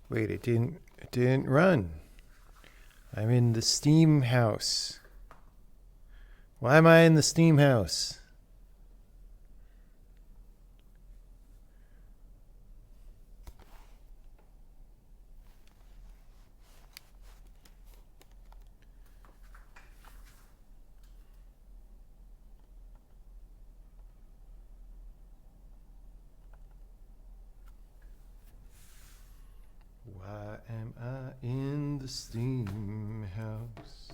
Wait, it didn't run. I'm in the Steam house. Why am I in the Steam house? Why am I in the Steam house?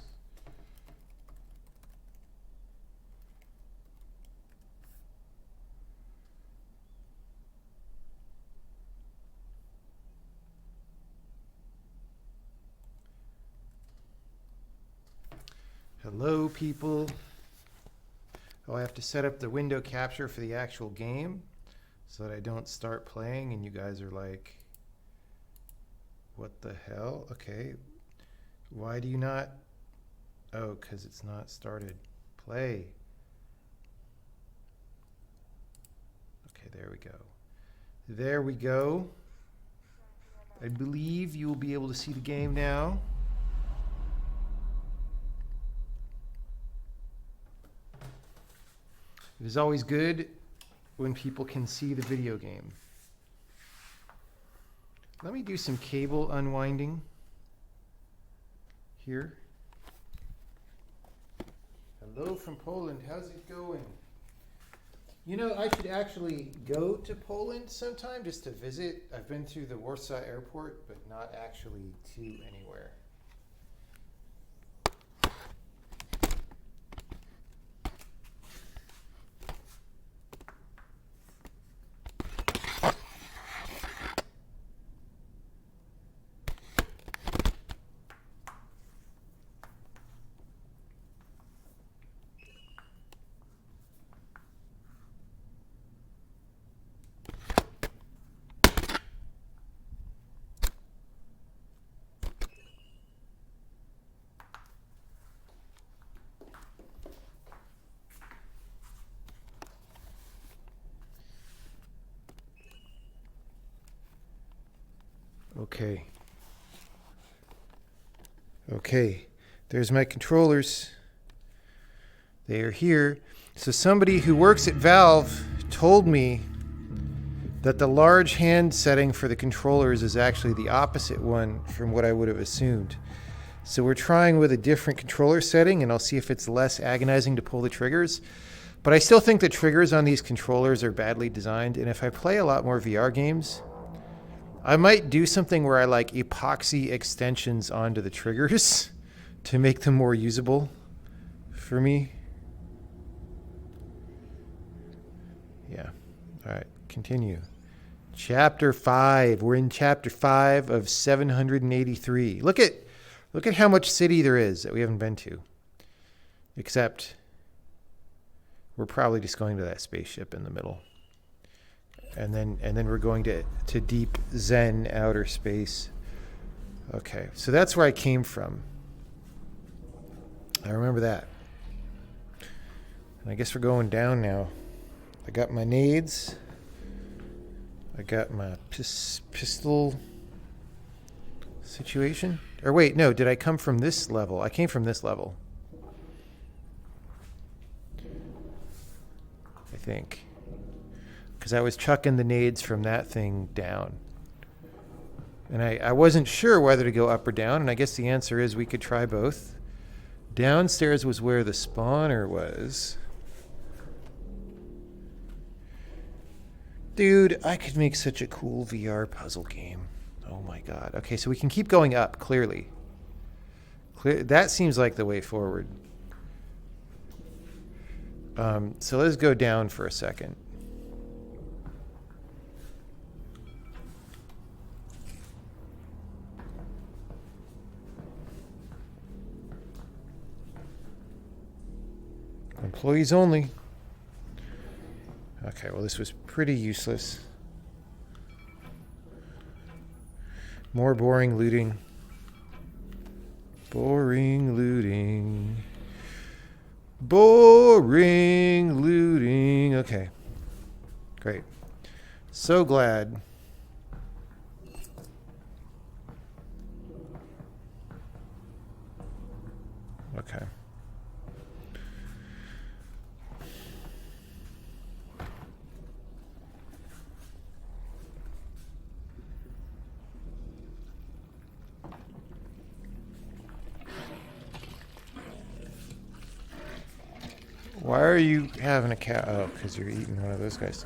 Hello, people. Oh, I have to set up the window capture for the actual game so that I don't start playing and you guys are like, what the hell? Okay. Why do you not? Oh, because it's not started. Play. Okay, there we go. There we go. I believe you will be able to see the game now. It is always good when people can see the video game. Let me do some cable unwinding here. Hello from Poland. How's it going? You know, I should actually go to Poland sometime just to visit. I've been to the Warsaw airport, but not actually to anywhere. Okay. Okay. There's my controllers. They are here. So somebody who works at Valve told me that the large hand setting for the controllers is actually the opposite one from what I would have assumed. So we're trying with a different controller setting, and I'll see if it's less agonizing to pull the triggers. But I still think the triggers on these controllers are badly designed, and if I play a lot more VR games, I might do something where I like epoxy extensions onto the triggers to make them more usable for me. Yeah. All right. Continue. Chapter 5. We're in chapter 5 of 783. Look at how much city there is that we haven't been to. Except we're probably just going to that spaceship in the middle. And then we're going to deep Zen outer space. Okay, so that's where I came from. I remember that. And I guess we're going down now. I got my nades. I got my pistol situation. Or wait, no, did I come from this level? I came from this level. I think. Because I was chucking the nades from that thing down. And I wasn't sure whether to go up or down, and I guess the answer is we could try both. Downstairs was where the spawner was. Dude, I could make such a cool VR puzzle game. Oh my god. Okay, so we can keep going up, clearly. That seems like the way forward. So let's go down for a second. Employees only. Okay, well, this was pretty useless. More boring looting. Boring looting. Boring looting. Okay. Great. So glad Okay. Why are you having a cat? Oh, because you're eating one of those guys.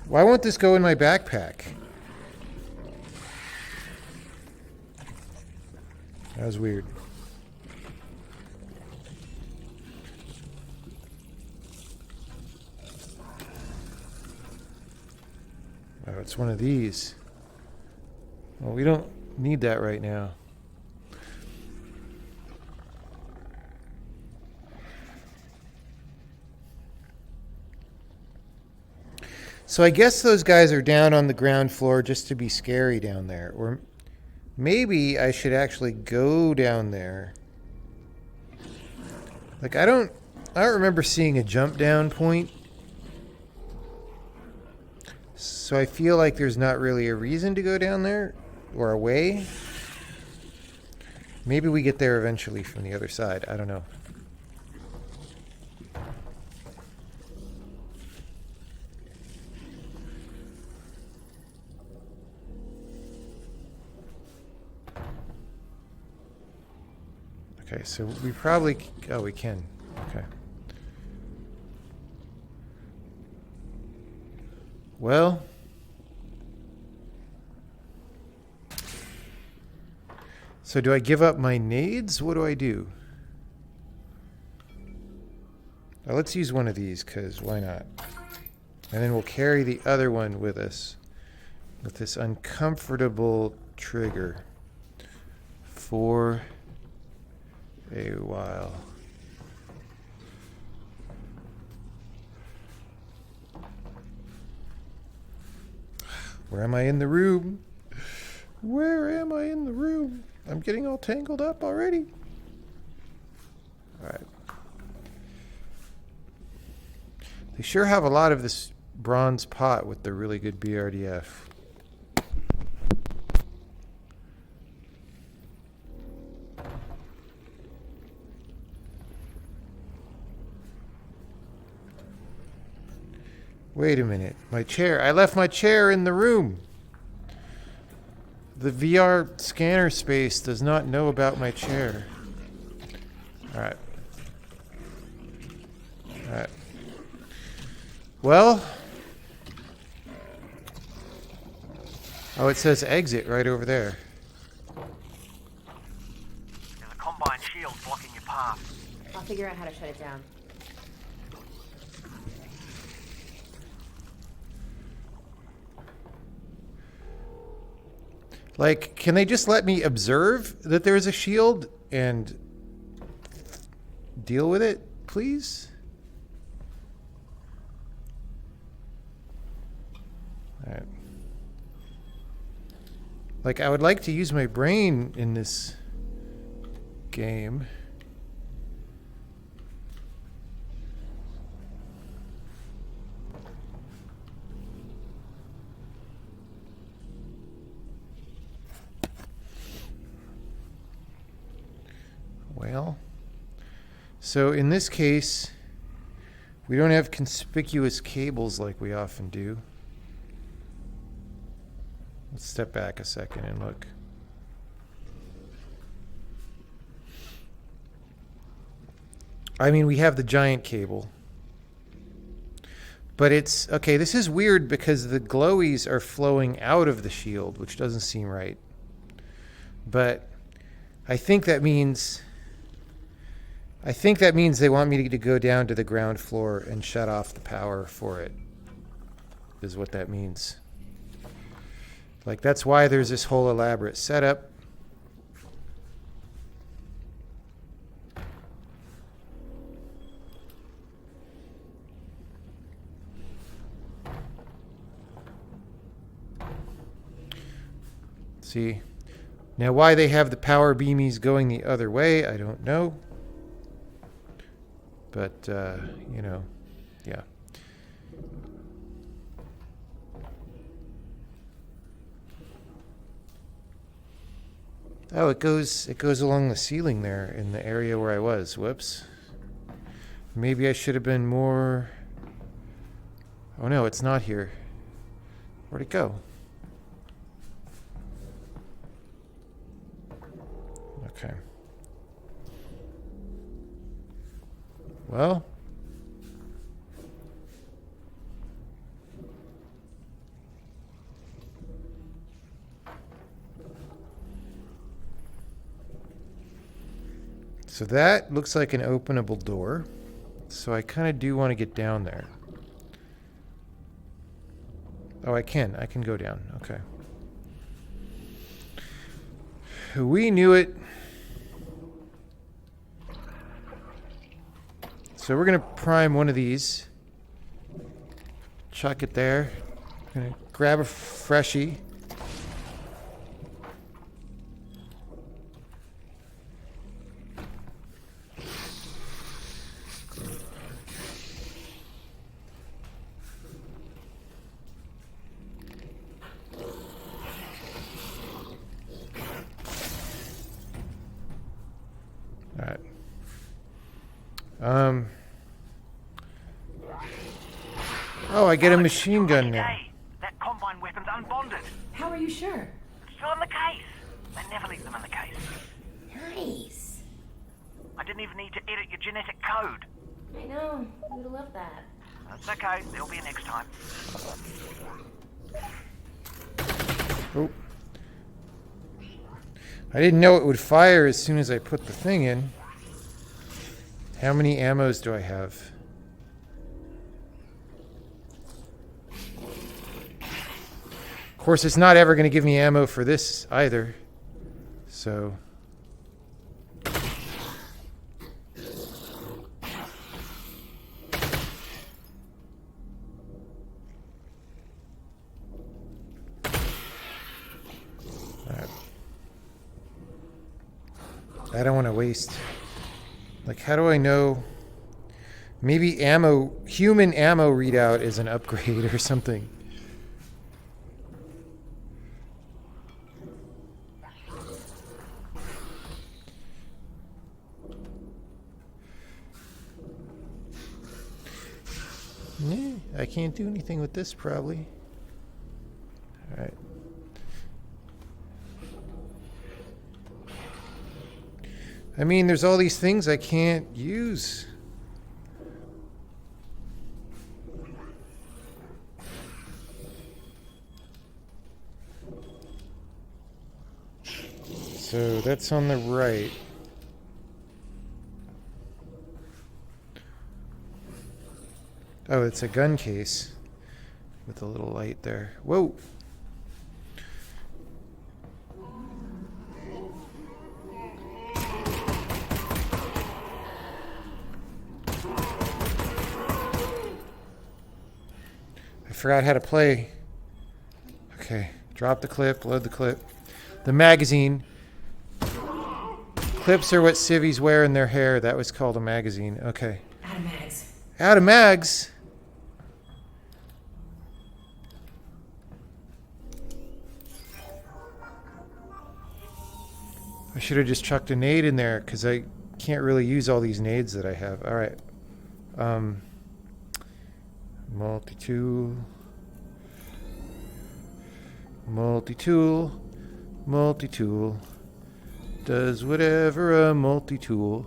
Why won't this go in my backpack? That was weird. Oh, it's one of these. Well, we don't need that right now. So I guess those guys are down on the ground floor just to be scary down there. Or maybe I should actually go down there. Like, I don't remember seeing a jump down point. So I feel like there's not really a reason to go down there or a way. Maybe we get there eventually from the other side. I don't know. Okay, so we probably... Oh, we can. Okay. Well... So do I give up my nades? What do I do? Let's use one of these, because why not? And then we'll carry the other one with us. With this uncomfortable trigger. For a while. Where am I in the room? Where am I in the room? I'm getting all tangled up already. All right. They sure have a lot of this bronze pot with the really good BRDF. Wait a minute. My chair. I left my chair in the room. The VR scanner space does not know about my chair. Alright. Alright. Well. Oh, it says exit right over there. There's a combine shield blocking your path. I'll figure out how to shut it down. Like, can they just let me observe that there's a shield and deal with it, please? All right. Like, I would like to use my brain in this game. Well, so in this case, we don't have conspicuous cables like we often do. Let's step back a second and look. I mean, we have the giant cable. But it's... Okay, this is weird because the glowies are flowing out of the shield, which doesn't seem right. But I think that means... they want me to go down to the ground floor and shut off the power for it, is what that means. Like, that's why there's this whole elaborate setup. See? Now, why they have the power beamies going the other way, I don't know. But, you know, yeah. Oh, it goes along the ceiling there in the area where I was. Whoops. Maybe I should have been more... Oh no, it's not here. Where'd it go? Okay. Well... So that looks like an openable door. So I kind of do want to get down there. Oh, I can go down. Okay. We knew it. So we're going to prime one of these. Chuck it there. Going to grab a freshie. Alright. Oh, I get a machine gun now. Hey, that combine weapon's unbonded. How are you sure? It's still in the case. They never leave them in the case. Nice. I didn't even need to edit your genetic code. I know. You would love that. That's okay. There'll be a next time. Oh. I didn't know it would fire as soon as I put the thing in. How many ammos do I have? Of course, it's not ever going to give me ammo for this either. So... I don't want to waste. Like, how do I know? Maybe ammo, human ammo readout is an upgrade or something. Yeah, I can't do anything with this probably. All right. I mean, there's all these things I can't use. So that's on the right. Oh, it's a gun case with a little light there. Whoa. I forgot how to play. Okay, drop the clip, load the clip. The magazine. Clips are what civvies wear in their hair. That was called a magazine. Okay. Out of mags. Out of mags. I should have just chucked a nade in there because I can't really use all these nades that I have. All right. Multi-tool. Multi-tool. Multi-tool. Does whatever a multi-tool.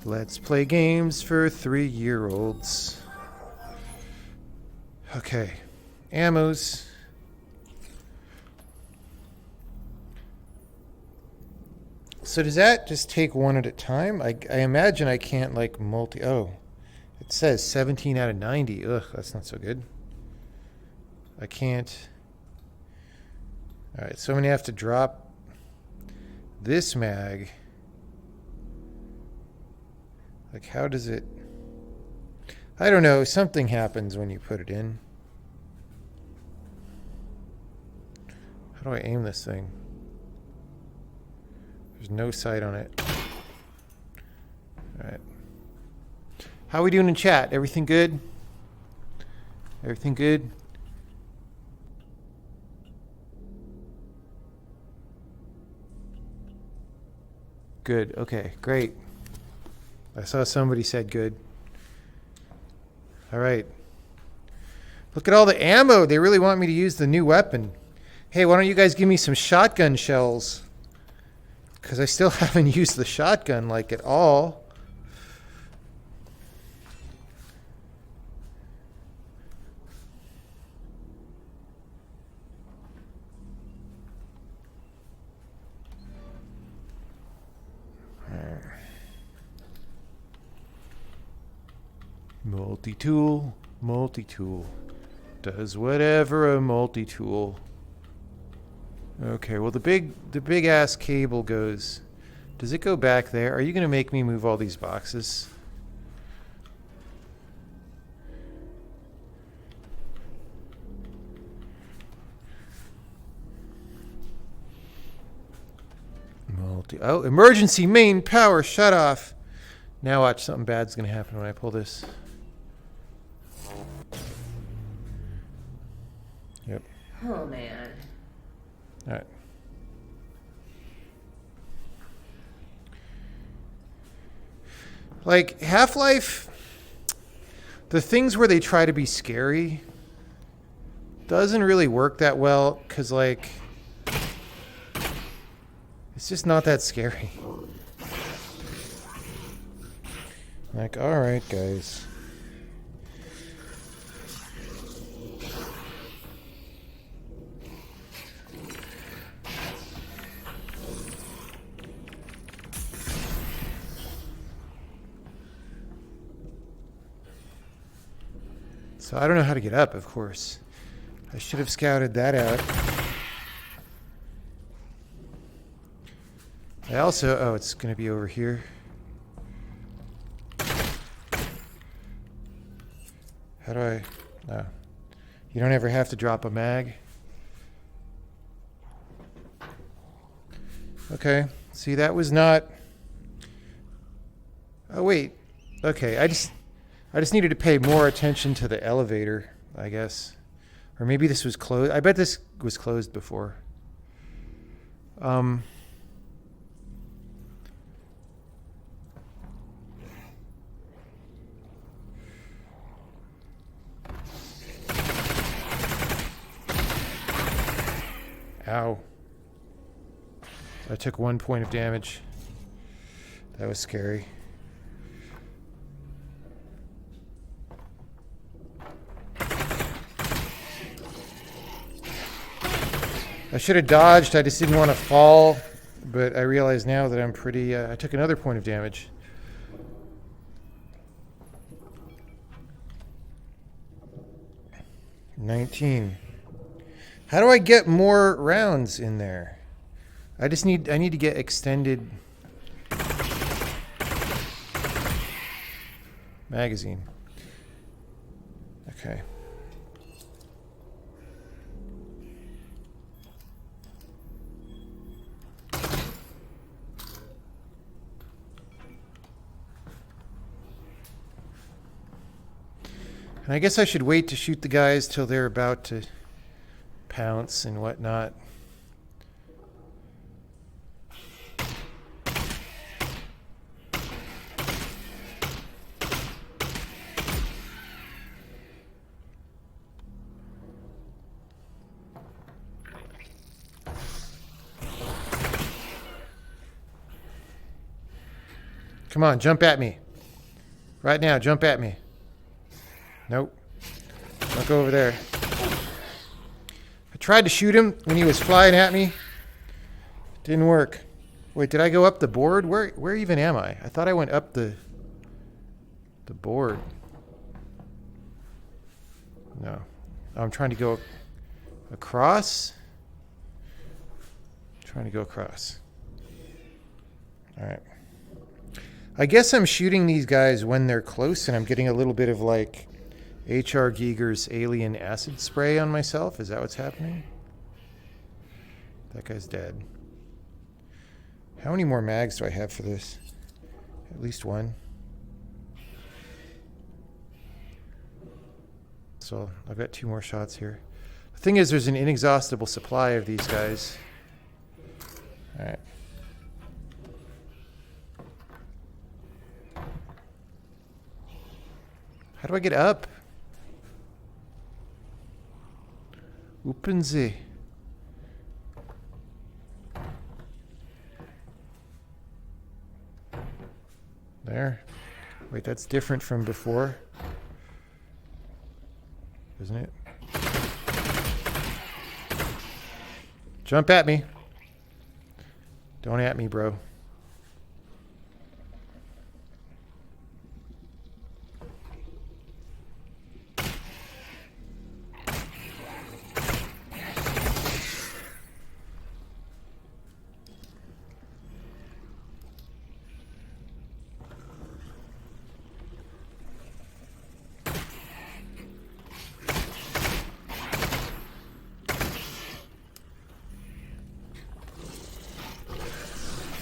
Let's play games for 3-year-olds. Okay. Ammos. So does that just take one at a time? I imagine I can't like multi... Oh. It says 17 out of 90. Ugh, that's not so good. I can't... Alright, so I'm going to have to drop this mag. Like, how does it... I don't know. Something happens when you put it in. How do I aim this thing? There's no sight on it. Alright. How are we doing in chat? Everything good? Everything good? Good. Okay, great. I saw somebody said good. All right. Look at all the ammo. They really want me to use the new weapon. Hey, why don't you guys give me some shotgun shells? Because I still haven't used the shotgun like at all. Multi-tool, multi-tool. Does whatever a multi-tool. Okay, well the big ass cable goes. Does it go back there? Are you gonna make me move all these boxes? Oh, emergency main power shut off. Now watch, something bad's gonna happen when I pull this. Yep. Oh, man. All right. Like Half-Life, the things where they try to be scary doesn't really work that well because, like, it's just not that scary. Like, all right, guys. So I don't know how to get up, of course. I should have scouted that out. I also, oh, it's going to be over here. How do I, no. You don't ever have to drop a mag. Okay, see, that was not, oh wait, okay, I just needed to pay more attention to the elevator, I guess. Or maybe this was closed. I bet this was closed before. Ow. I took 1 point of damage. That was scary. I should have dodged. I just didn't want to fall. But I realize now that I'm pretty... I took another point of damage. $19. How do I get more rounds in there? I need to get extended magazine. Okay. And I guess I should wait to shoot the guys till they're about to pounce and whatnot. Come on, jump at me. Right now, jump at me. Nope. Don't go over there. I tried to shoot him when he was flying at me. Didn't work. Wait, did I go up the board? Where even am I? I thought I went up the board. No. I'm trying to go across. Trying to go across. All right. I guess I'm shooting these guys when they're close, and I'm getting a little bit of like H.R. Giger's alien acid spray on myself. Is that what's happening? That guy's dead. How many more mags do I have for this? At least one. So I've got 2 more shots here. The thing is, there's an inexhaustible supply of these guys. Alright. How do I get up? Open Sie. There. Wait, that's different from before. Isn't it? Jump at me. Don't at me, bro.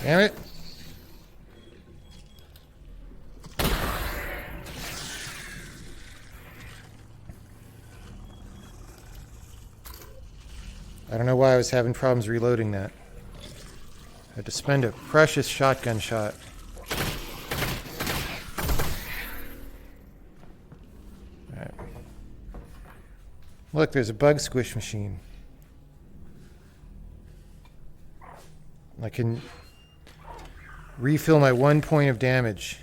Damn it. I don't know why I was having problems reloading that. I had to spend a precious shotgun shot. All right. Look, there's a bug squish machine. I can refill my 1 point of damage.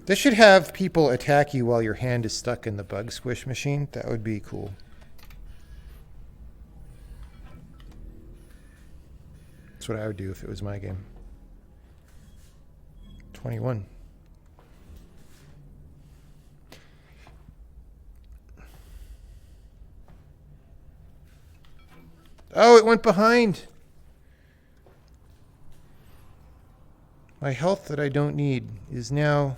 This should have people attack you while your hand is stuck in the bug squish machine. That would be cool. That's what I would do if it was my game. 21. Oh, it went behind. My health that I don't need is now...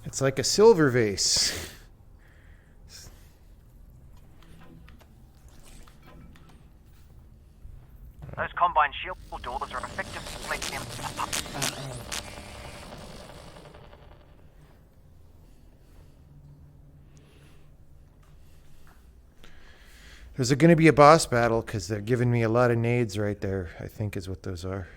It's like a silver vase. Those combine shield doors are effectively There's going to be a boss battle because they're giving me a lot of nades right there, I think is what those are.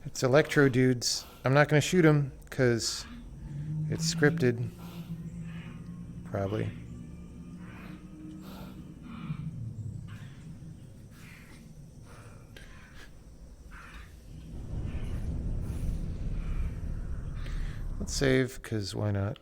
It's electro dudes. I'm not going to shoot them because it's scripted. Probably. Let's save because why not?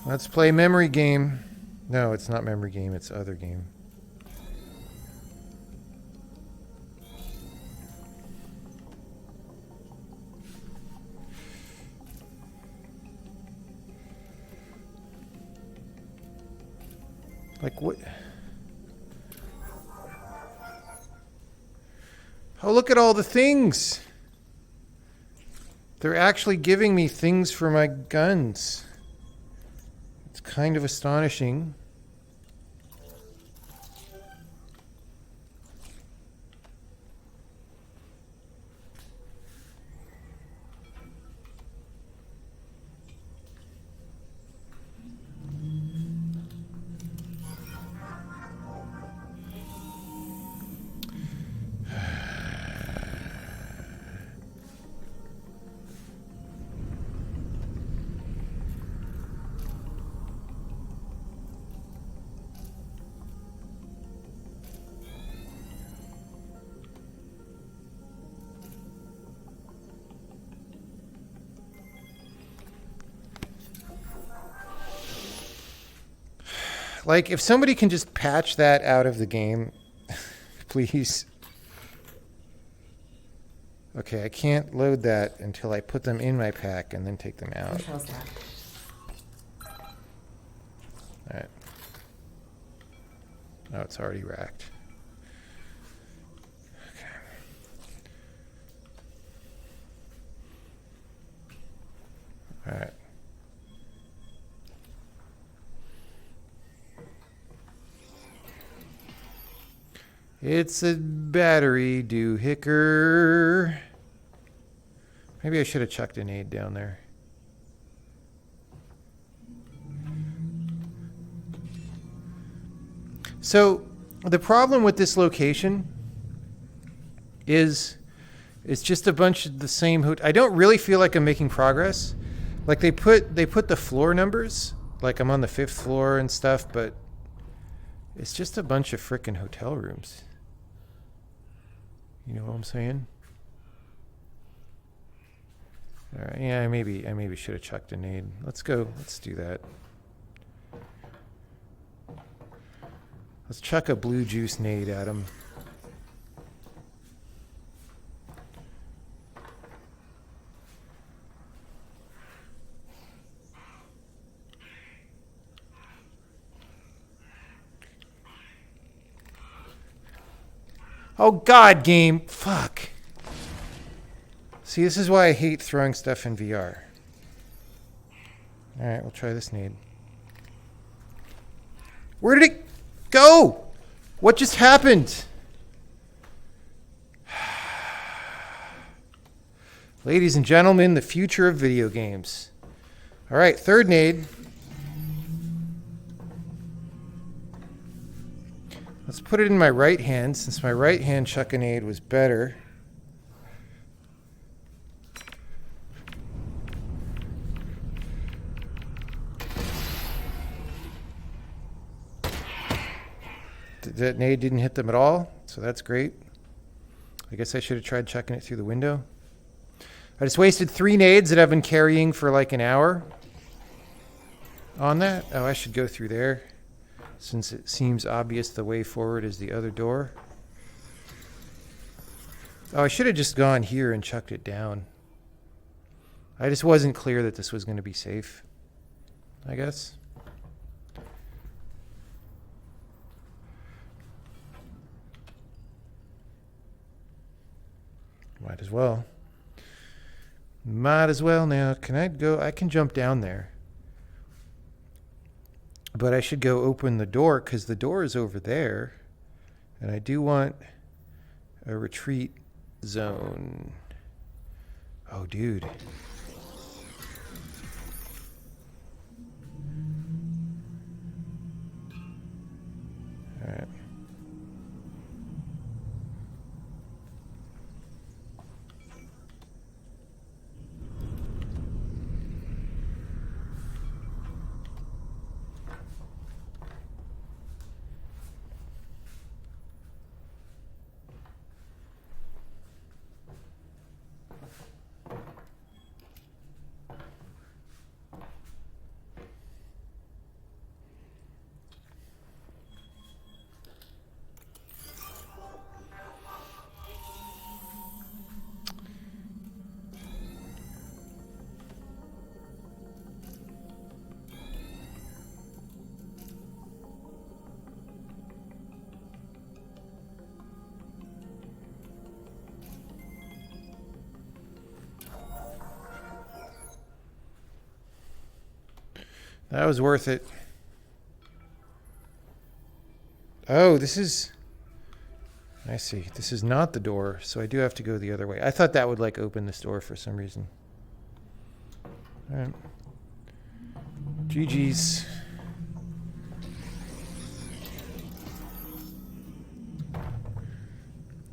Let's play memory game. No, it's not memory game, it's other game. Like what? Oh, look at all the things. They're actually giving me things for my guns. It's kind of astonishing. Like, if somebody can just patch that out of the game, please. Okay, I can't load that until I put them in my pack and then take them out. Control tab. Alright. Oh, it's already racked. Okay. Alright. It's a battery doohicker. Maybe I should have chucked an aid down there. So the problem with this location is it's just a bunch of the same I don't really feel like I'm making progress. Like they put the floor numbers, like I'm on the 5th floor and stuff, but it's just a bunch of frickin' hotel rooms. You know what I'm saying? All right, yeah, I maybe should have chucked a nade. Let's go. Let's do that. Let's chuck a blue juice nade at him. Oh, God, game. Fuck. See, this is why I hate throwing stuff in VR. All right, we'll try this nade. Where did it go? What just happened? Ladies and gentlemen, the future of video games. All right, third nade. Let's put it in my right hand, since my right hand chuck a nade was better. That nade didn't hit them at all, so that's great. I guess I should have tried chucking it through the window. I just wasted 3 nades that I've been carrying for like an hour on that. Oh, I should go through there, since it seems obvious the way forward is the other door. Oh, I should have just gone here and chucked it down. I just wasn't clear that this was going to be safe, I guess. Might as well. Might as well now. Can I go? I can jump down there. But I should go open the door, because the door is over there. And I do want a retreat zone. Oh, dude. All right. That was worth it. Oh, this is... I see. This is not the door, so I do have to go the other way. I thought that would, like, open this door for some reason. All right. GG's.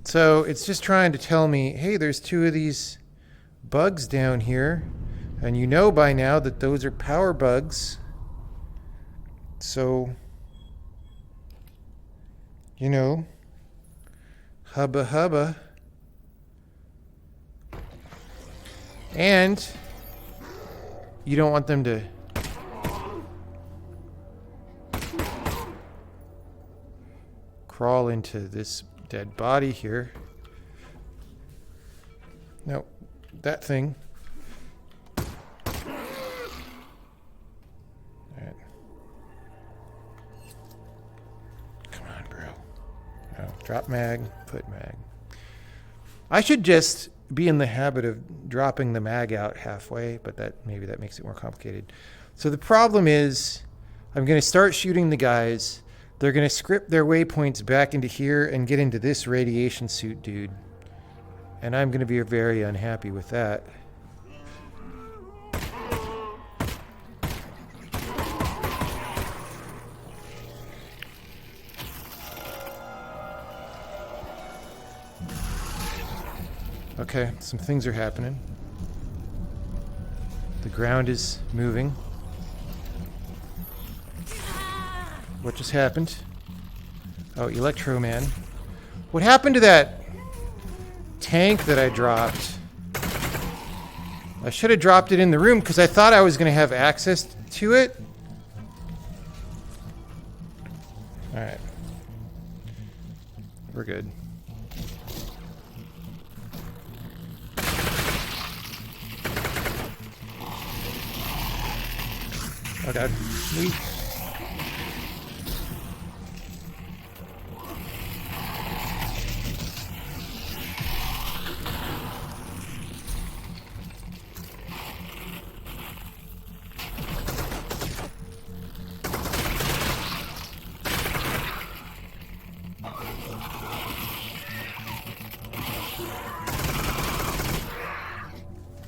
So it's just trying to tell me, hey, there's 2 of these bugs down here. And you know by now that those are power bugs. So, you know, hubba hubba. And you don't want them to... crawl into this dead body here. No, that thing. Alright. Come on, bro. Oh, drop mag, put mag. I should just be in the habit of dropping the mag out halfway, but maybe that makes it more complicated. So the problem is I'm going to start shooting the guys. They're going to script their waypoints back into here and get into this radiation suit dude. And I'm going to be very unhappy with that. Okay, some things are happening. The ground is moving. What just happened? Oh, Electro Man. What happened to that tank that I dropped? I should have dropped it in the room because I thought I was going to have access to it. Alright. We're good. Oh god. Wait.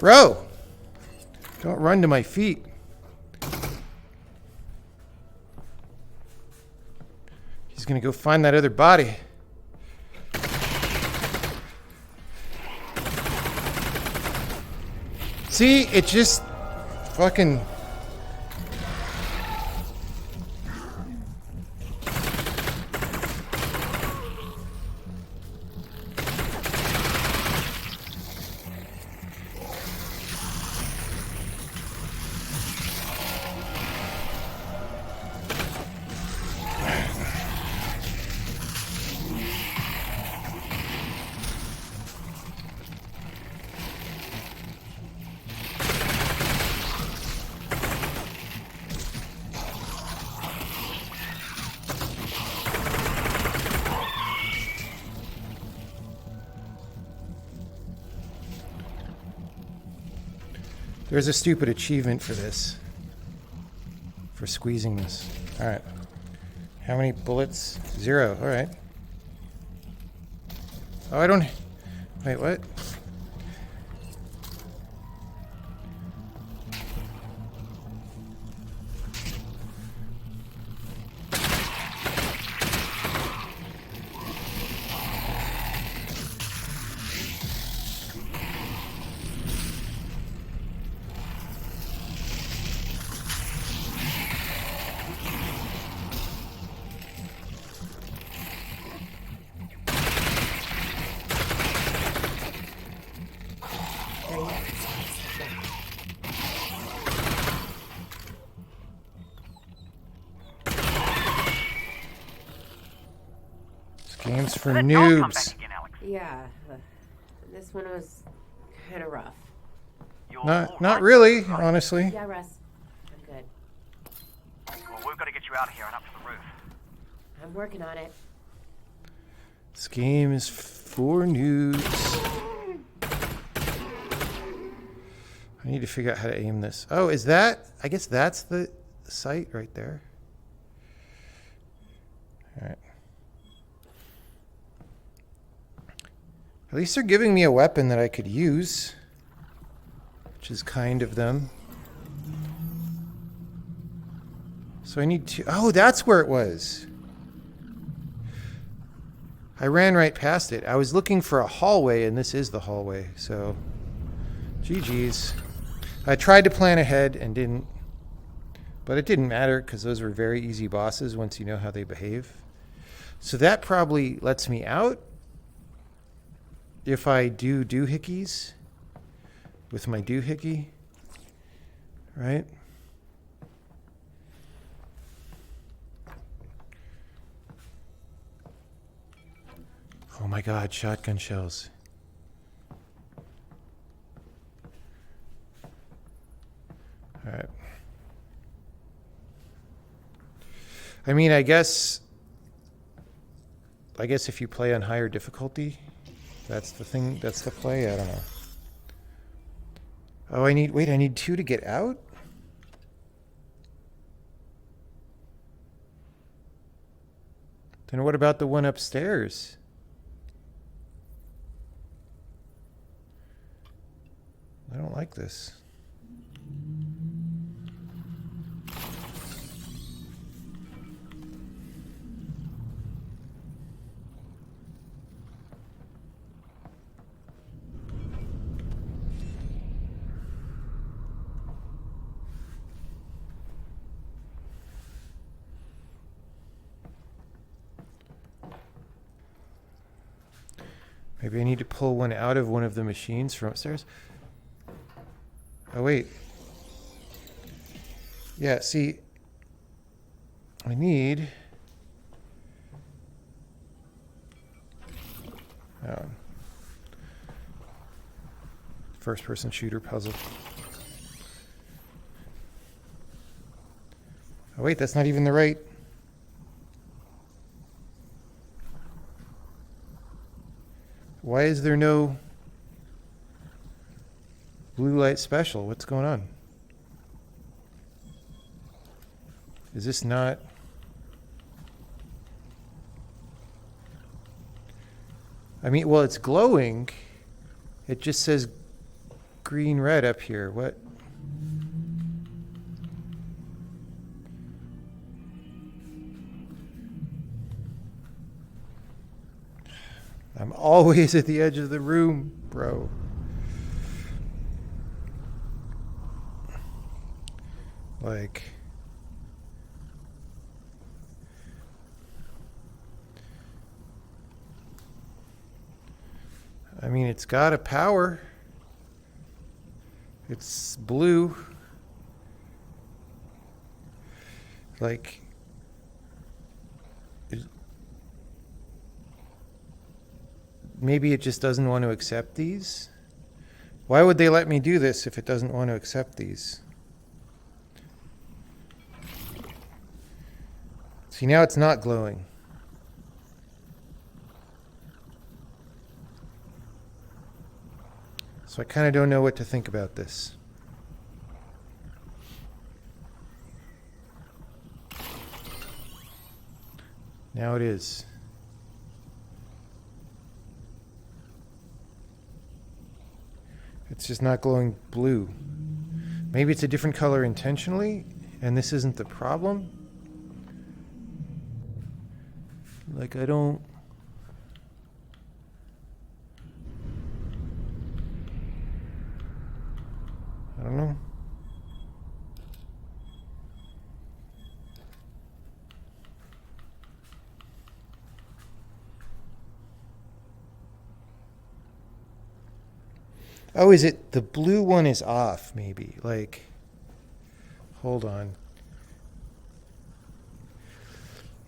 Bro! Don't run to my feet. He's gonna go find that other body. See, it just fucking... There's a stupid achievement for this. For squeezing this. Alright. How many bullets? 0. Alright. Oh, I don't... Wait, what? Games for That dog come back noobs. again, Alyx. Yeah. This one was kind of rough. You're all Not right? really, honestly. Yeah, Russ. I'm good. Well, we've got to get you out of here and up to the roof. I'm working on it. This game is for noobs. I need to figure out how to aim this. Oh, is that? I guess that's the sight right there. All right. At least they're giving me a weapon that I could use, which is kind of them. So I need to... Oh, that's where it was. I ran right past it. I was looking for a hallway, and this is the hallway, so... GG's. I tried to plan ahead and didn't. But it didn't matter, because those were very easy bosses once you know how they behave. So that probably lets me out. If I do doohickeys with my doohickey, right? Oh my God, shotgun shells. All right. I mean, I guess if you play on higher difficulty, that's the thing, that's the play. I don't know. Oh, I need 2 to get out? Then what about the one upstairs? I don't like this. Maybe I need to pull one out of one of the machines from upstairs. Oh, wait. Yeah, see, I need... first-person shooter puzzle. Oh, wait, that's not even the right... Why is there no blue light special? What's going on? Is this not... I mean, well, it's glowing. It just says green red up here. What? I'm always at the edge of the room, bro. Like... I mean, it's got a power. It's blue. Like... Maybe it just doesn't want to accept these? Why would they let me do this if it doesn't want to accept these? See, now it's not glowing. So I kind of don't know what to think about this. Now it is. It's just not glowing blue. Maybe it's a different color intentionally, and this isn't the problem. Like, I don't know. Oh, is it the blue one is off, maybe? Like, hold on.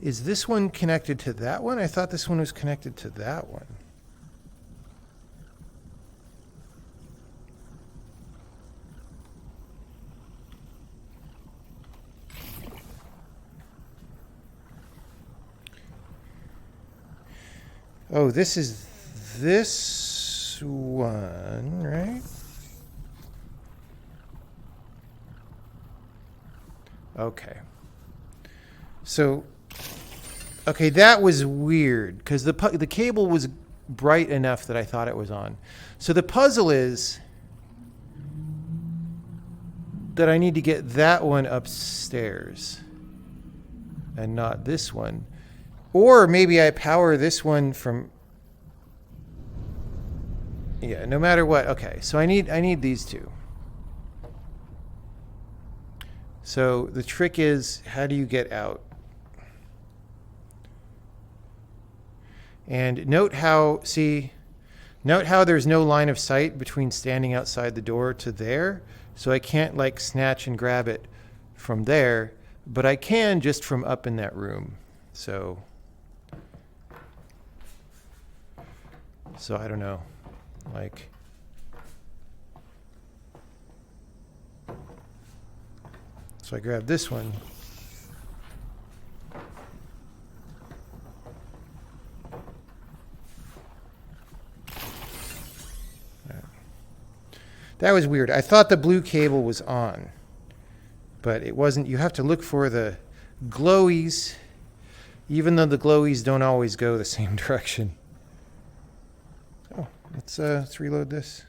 Is this one connected to that one? I thought this one was connected to that one. Oh, this is this one, right? Okay. So, okay, that was weird because the cable was bright enough that I thought it was on. So the puzzle is that I need to get that one upstairs and not this one. Or maybe I power this one from... Yeah, no matter what. Okay, so I need these two. So the trick is, how do you get out? And note how there's no line of sight between standing outside the door to there. So I can't like snatch and grab it from there, but I can just from up in that room. So... So I don't know. Like... So I grabbed this one. That was weird. I thought the blue cable was on, but it wasn't. You have to look for the glowies, even though the glowies don't always go the same direction. Oh, let's reload this.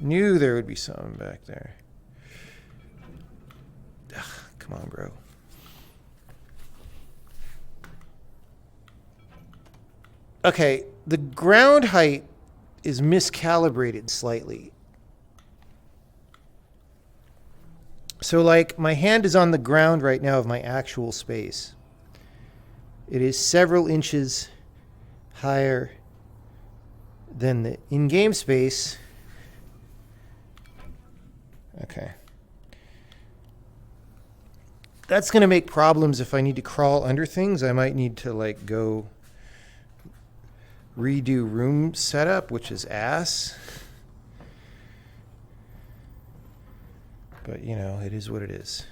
Knew there would be something back there. Ugh, come on, bro. Okay, the ground height is miscalibrated slightly. So, like, my hand is on the ground right now of my actual space. It is several inches higher than the in-game space. Okay. That's going to make problems if I need to crawl under things. I might need to, like, go redo room setup, which is ass. But, you know, it is what it is.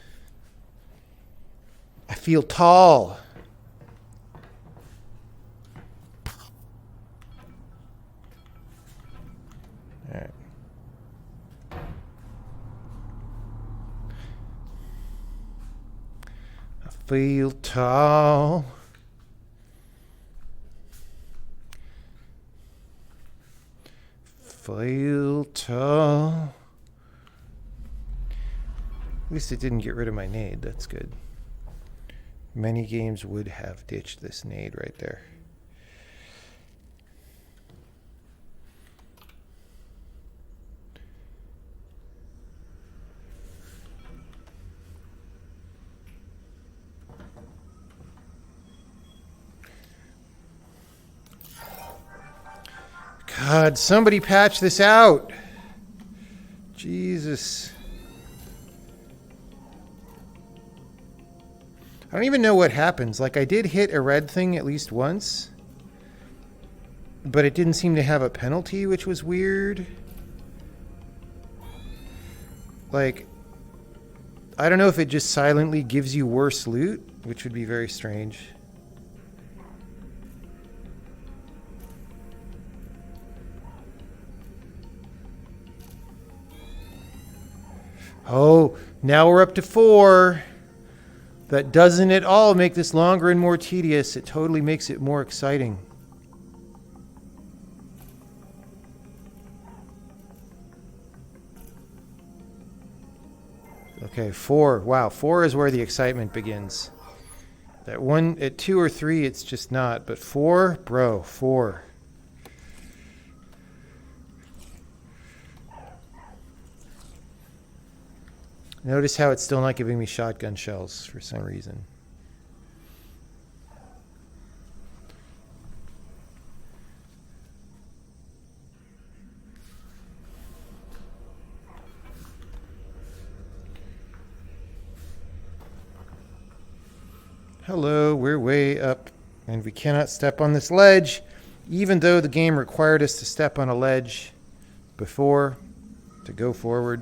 I feel tall. All right. I feel tall. Feel tall. At least it didn't get rid of my nade. That's good. Many games would have ditched this nade right there. God, somebody patch this out. Jesus. I don't even know what happens. Like, I did hit a red thing at least once, but it didn't seem to have a penalty, which was weird. Like, I don't know if it just silently gives you worse loot, which would be very strange. Oh, now we're up to 4. That doesn't at all make this longer and more tedious. It totally makes it more exciting. Okay, 4. Wow, 4 is where the excitement begins. That one at 2 or 3, it's just not. But 4, bro, 4. Notice how it's still not giving me shotgun shells for some reason. Hello, we're way up, and we cannot step on this ledge, even though the game required us to step on a ledge before to go forward.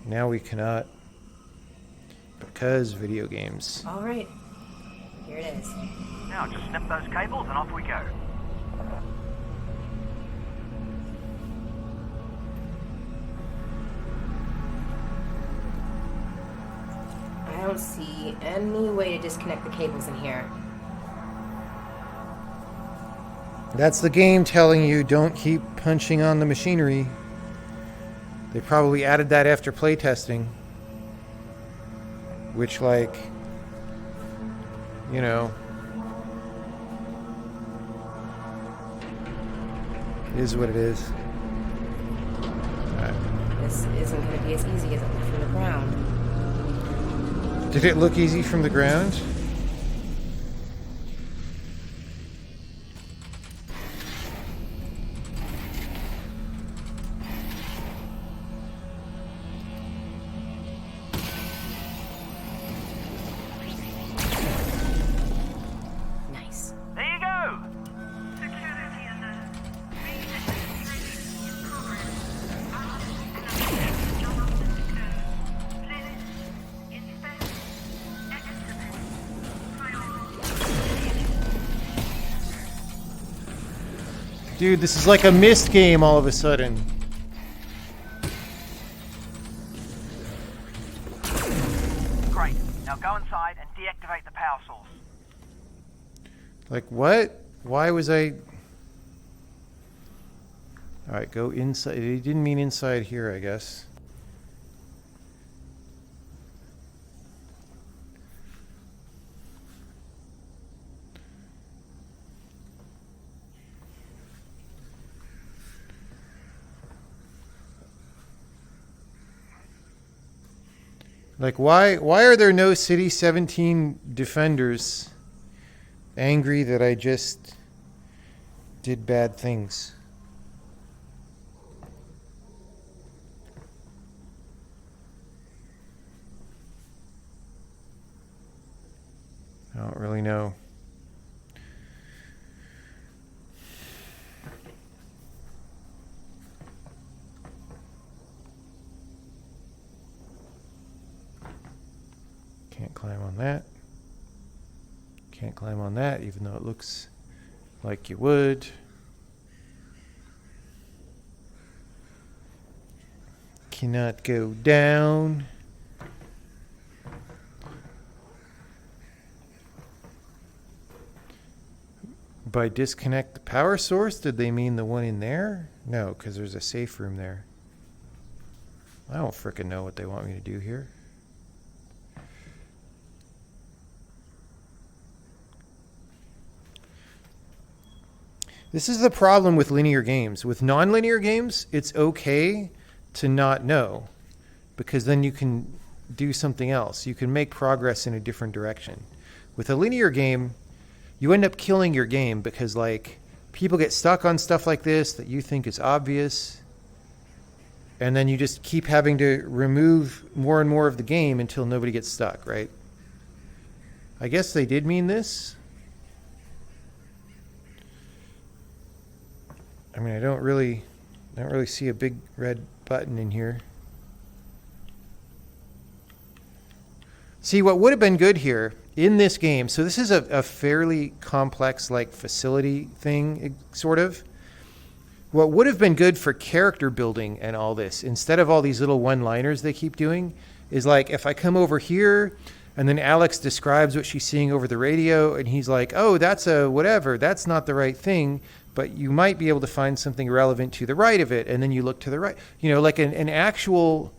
Now we cannot, because video games. All right, here it is. Now just snip those cables and off we go. I don't see any way to disconnect the cables in here. That's the game telling you don't keep punching on the machinery. They probably added that after playtesting. Which, like, you know, is what it is. All right. this isn't going to be as easy as it looked from the ground. Did it look easy from the ground? Nice. There you go! Security alert. Dude, this is like a Myst game all of a sudden. Great. Now go inside and deactivate the power source. Like what? Why was I... Alright, go inside. It didn't mean inside here, I guess. Like, why are there no City 17 defenders angry that I just did bad things? I don't really know. Can't climb on that. Can't climb on that, even though it looks like you would. Cannot go down. By disconnect the power source, did they mean the one in there? No, because there's a safe room there. I don't frickin' know what they want me to do here. This is the problem with linear games. With non-linear games, it's okay to not know, because then you can do something else. You can make progress in a different direction. With a linear game, you end up killing your game because, like, people get stuck on stuff like this that you think is obvious, and then you just keep having to remove more and more of the game until nobody gets stuck, right? I guess they did mean this. I mean, I don't really see a big red button in here. See, what would have been good here in this game, so this is a fairly complex, like, facility thing, sort of. What would have been good for character building and all this, instead of all these little one-liners they keep doing, is like, if I come over here, and then Alyx describes what she's seeing over the radio, and he's like, oh, that's a whatever, that's not the right thing, but you might be able to find something relevant to the right of it, and then you look to the right. You know, like an actual,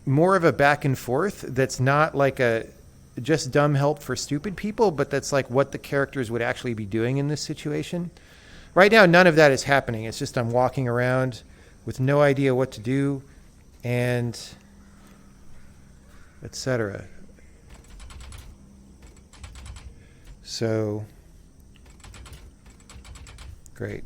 more of a back and forth that's not like a just dumb help for stupid people, but that's like what the characters would actually be doing in this situation. Right now, none of that is happening. It's just I'm walking around with no idea what to do, and etc. So... Great.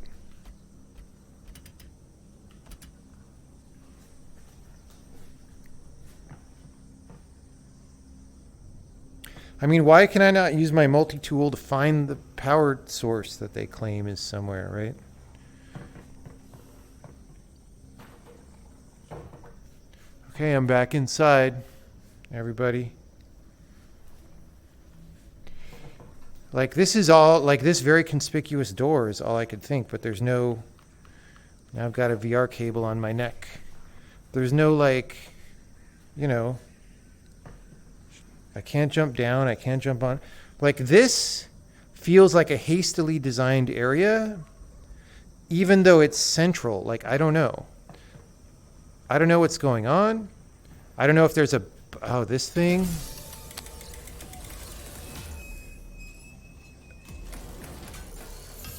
I mean, why can I not use my multi-tool to find the power source that they claim is somewhere, right? Okay, I'm back inside, everybody. Like, this is all, like, this very conspicuous door is all I could think, but there's no, now I've got a VR cable on my neck. There's no, like, you know, I can't jump down, I can't jump on. Like, this feels like a hastily designed area, even though it's central. Like, I don't know. I don't know what's going on. I don't know if there's a, oh, this thing.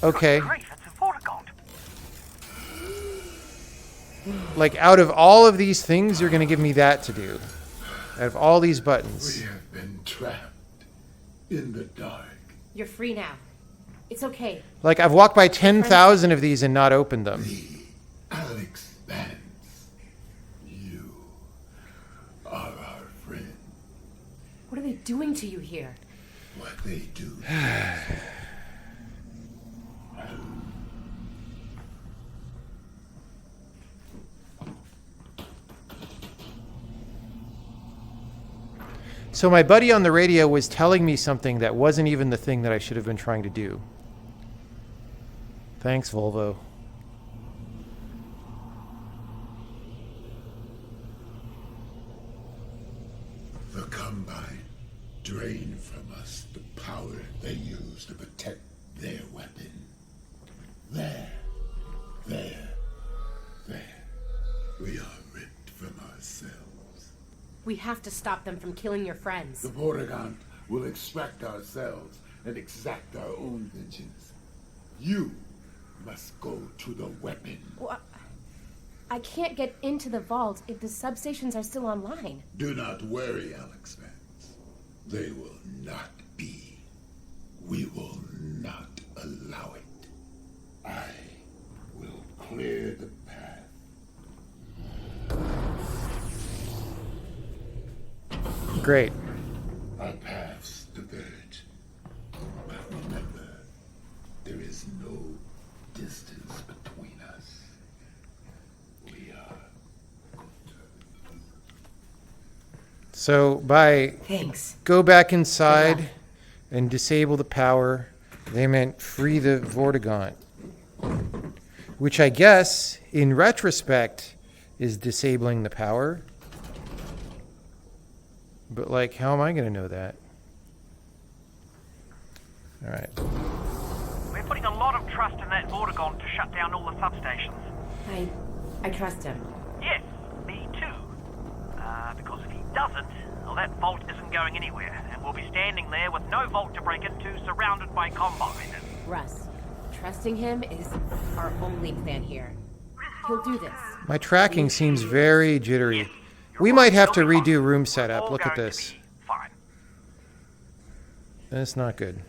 Okay. Grief, it's a Vortigaunt. Like, out of all of these things, you're going to give me that to do. Out of all these buttons. We have been trapped in the dark. You're free now. It's okay. Like, I've walked by 10,000 of these and not opened them. The Alyx bands. You are our friend. What are they doing to you here? What they do. So my buddy on the radio was telling me something that wasn't even the thing that I should have been trying to do. Thanks, Volvo. The Combine drain from us the power they use to protect their weapon. There. We are ripped from ourselves. We have to stop them from killing your friends. The Vortigaunt will extract ourselves and exact our own vengeance. You must go to the weapon. Well, I can't get into the vault if the substations are still online. Do not worry, Alyx fans. They will not be. We will not allow it. I will clear the path. Great. Our paths diverge. But remember, there is no distance between us. We are. So by Thanks. go back inside and disable the power, they meant free the Vortigaunt. Which I guess, in retrospect, is disabling the power. But, like, how am I going to know that? All right. We're putting a lot of trust in that Vortigaunt to shut down all the substations. I trust him. Yes, me too. Because if he doesn't, well, that vault isn't going anywhere, and we'll be standing there with no vault to break into, surrounded by Combine. Russ, trusting him is our only plan here. He'll do this. My tracking seems very jittery. We might have to redo room setup. Look at this. Fine. That's not good.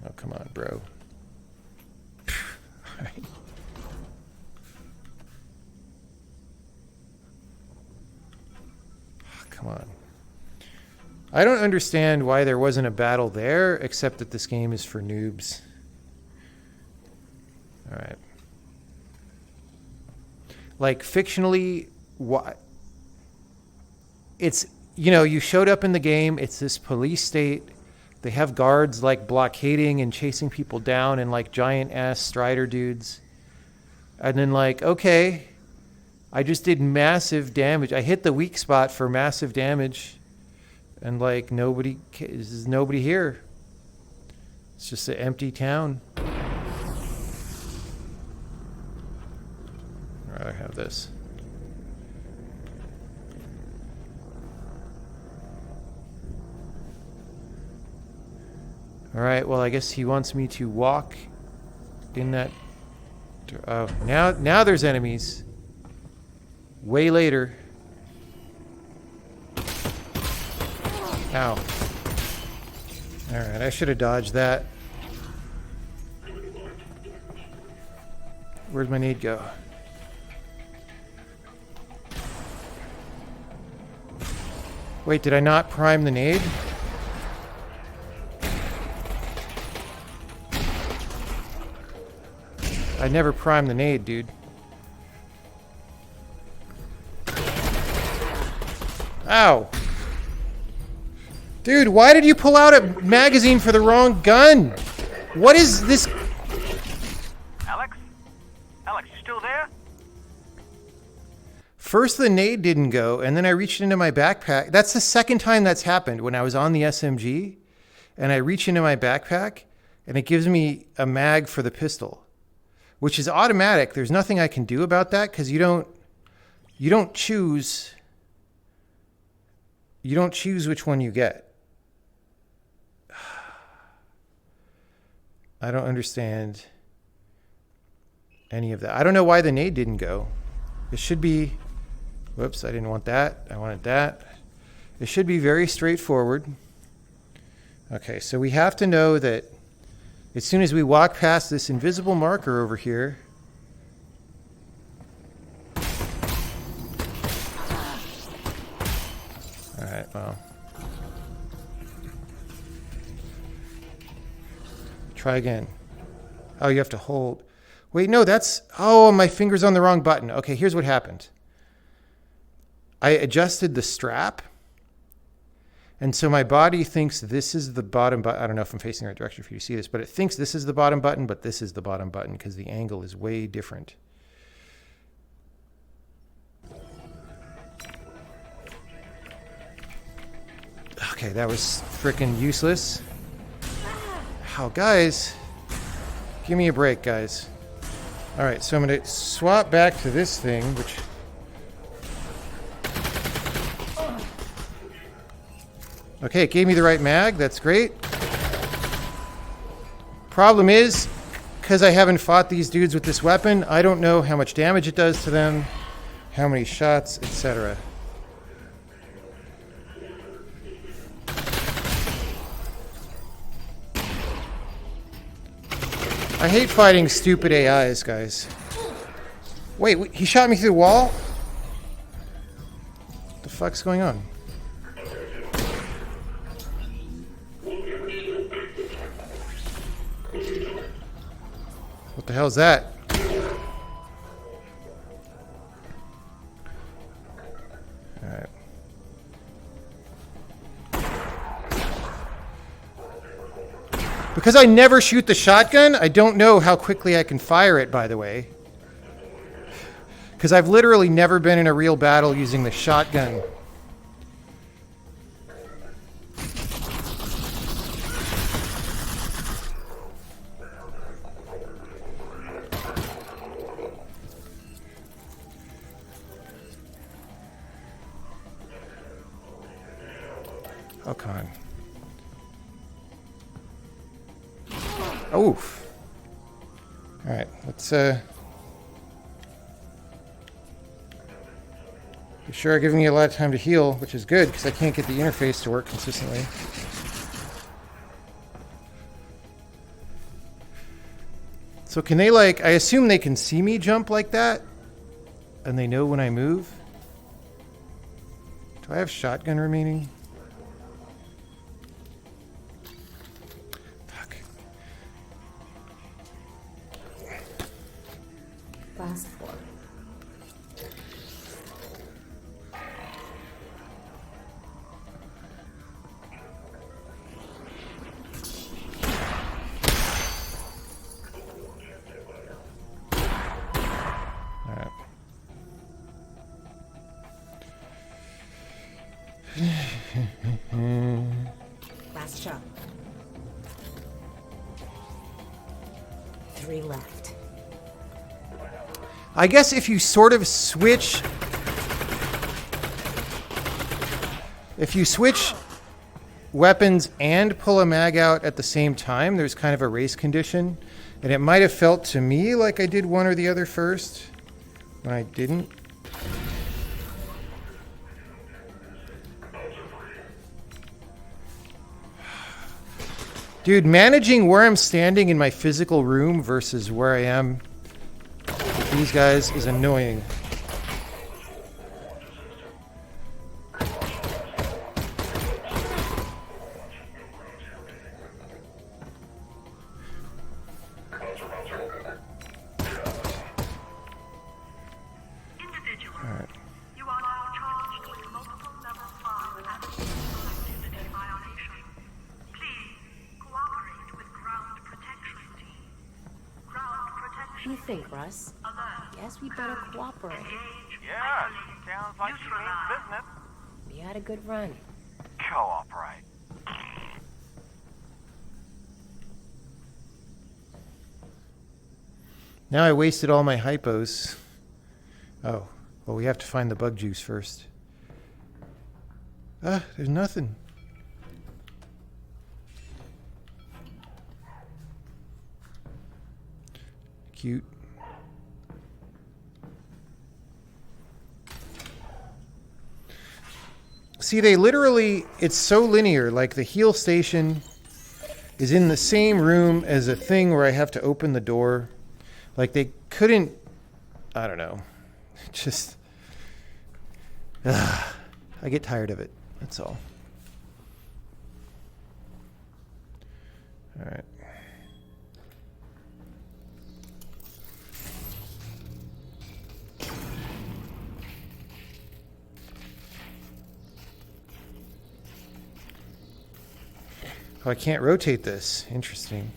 Oh, come on, bro. All right. Come on. I don't understand why there wasn't a battle there, except that this game is for noobs. All right. Like, fictionally, what? It's, you know, you showed up in the game, it's this police state. They have guards, like, blockading and chasing people down and, like, giant-ass Strider dudes. And then, like, okay, I just did massive damage. I hit the weak spot for massive damage. And, like, there's nobody here. It's just an empty town. I'd rather have this. All right, well, I guess he wants me to walk in that. Oh, now there's enemies. Way later. Ow. All right, I should have dodged that. Where'd my nade go? Wait, did I not prime the nade? I never primed the nade, dude. Ow. Dude, why did you pull out a magazine for the wrong gun? What is this? Alyx? Alyx, you still there? First the nade didn't go, and then I reached into my backpack. That's the second time that's happened, when I was on the SMG, and I reach into my backpack, and it gives me a mag for the pistol, which is automatic. There's nothing I can do about that, because you don't choose which one you get. I don't understand. any of that. I don't know why the nade didn't go. It should be... Whoops, I didn't want that. I wanted that. It should be very straightforward. Okay, so we have to know that as soon as we walk past this invisible marker over here... Alright, well... Try again. Oh, you have to hold. Wait, no, that's... Oh, my finger's on the wrong button. Okay, here's what happened. I adjusted the strap. And so my body thinks this is the bottom button. I don't know if I'm facing the right direction for you to see this, but it thinks this is the bottom button, but this is the bottom button because the angle is way different. Okay, that was frickin' useless. Oh, guys. Give me a break, guys. All right, so I'm going to swap back to this thing, which... Okay, it gave me the right mag. That's great. Problem is, because I haven't fought these dudes with this weapon, I don't know how much damage it does to them, how many shots, etc. I hate fighting stupid AIs, guys. Wait, he shot me through the wall? What the fuck's going on? What the hell is that? Alright. Because I never shoot the shotgun, I don't know how quickly I can fire it, by the way. Because I've literally never been in a real battle using the shotgun. Oh, come on. Oof. Alright, let's you sure are giving me a lot of time to heal, which is good because I can't get the interface to work consistently. So can they, like, I assume they can see me jump like that? And they know when I move? Do I have shotgun remaining? Fuck. Last floor. Last shot. 3 left. I guess if you sort of switch... If you switch weapons and pull a mag out at the same time, there's kind of a race condition. And it might have felt to me like I did one or the other first, when I didn't. Dude, managing where I'm standing in my physical room versus where I am with these guys is annoying. Individual, you are now charged with multiple level 5 activity violation. Please cooperate with ground protection team. Ground protection. What do you think, Russ? Alert. Guess we better cooperate. Engage. Yeah, sounds like she means business. We had a good run. Cooperate. Now I wasted all my hypos. Oh, well, we have to find the bug juice first. Ah, there's nothing. Cute. See, they literally, it's so linear. Like the heal station is in the same room as a thing where I have to open the door. Like they couldn't, I don't know. Just, I get tired of it. That's all. All right. Oh, I can't rotate this. Interesting.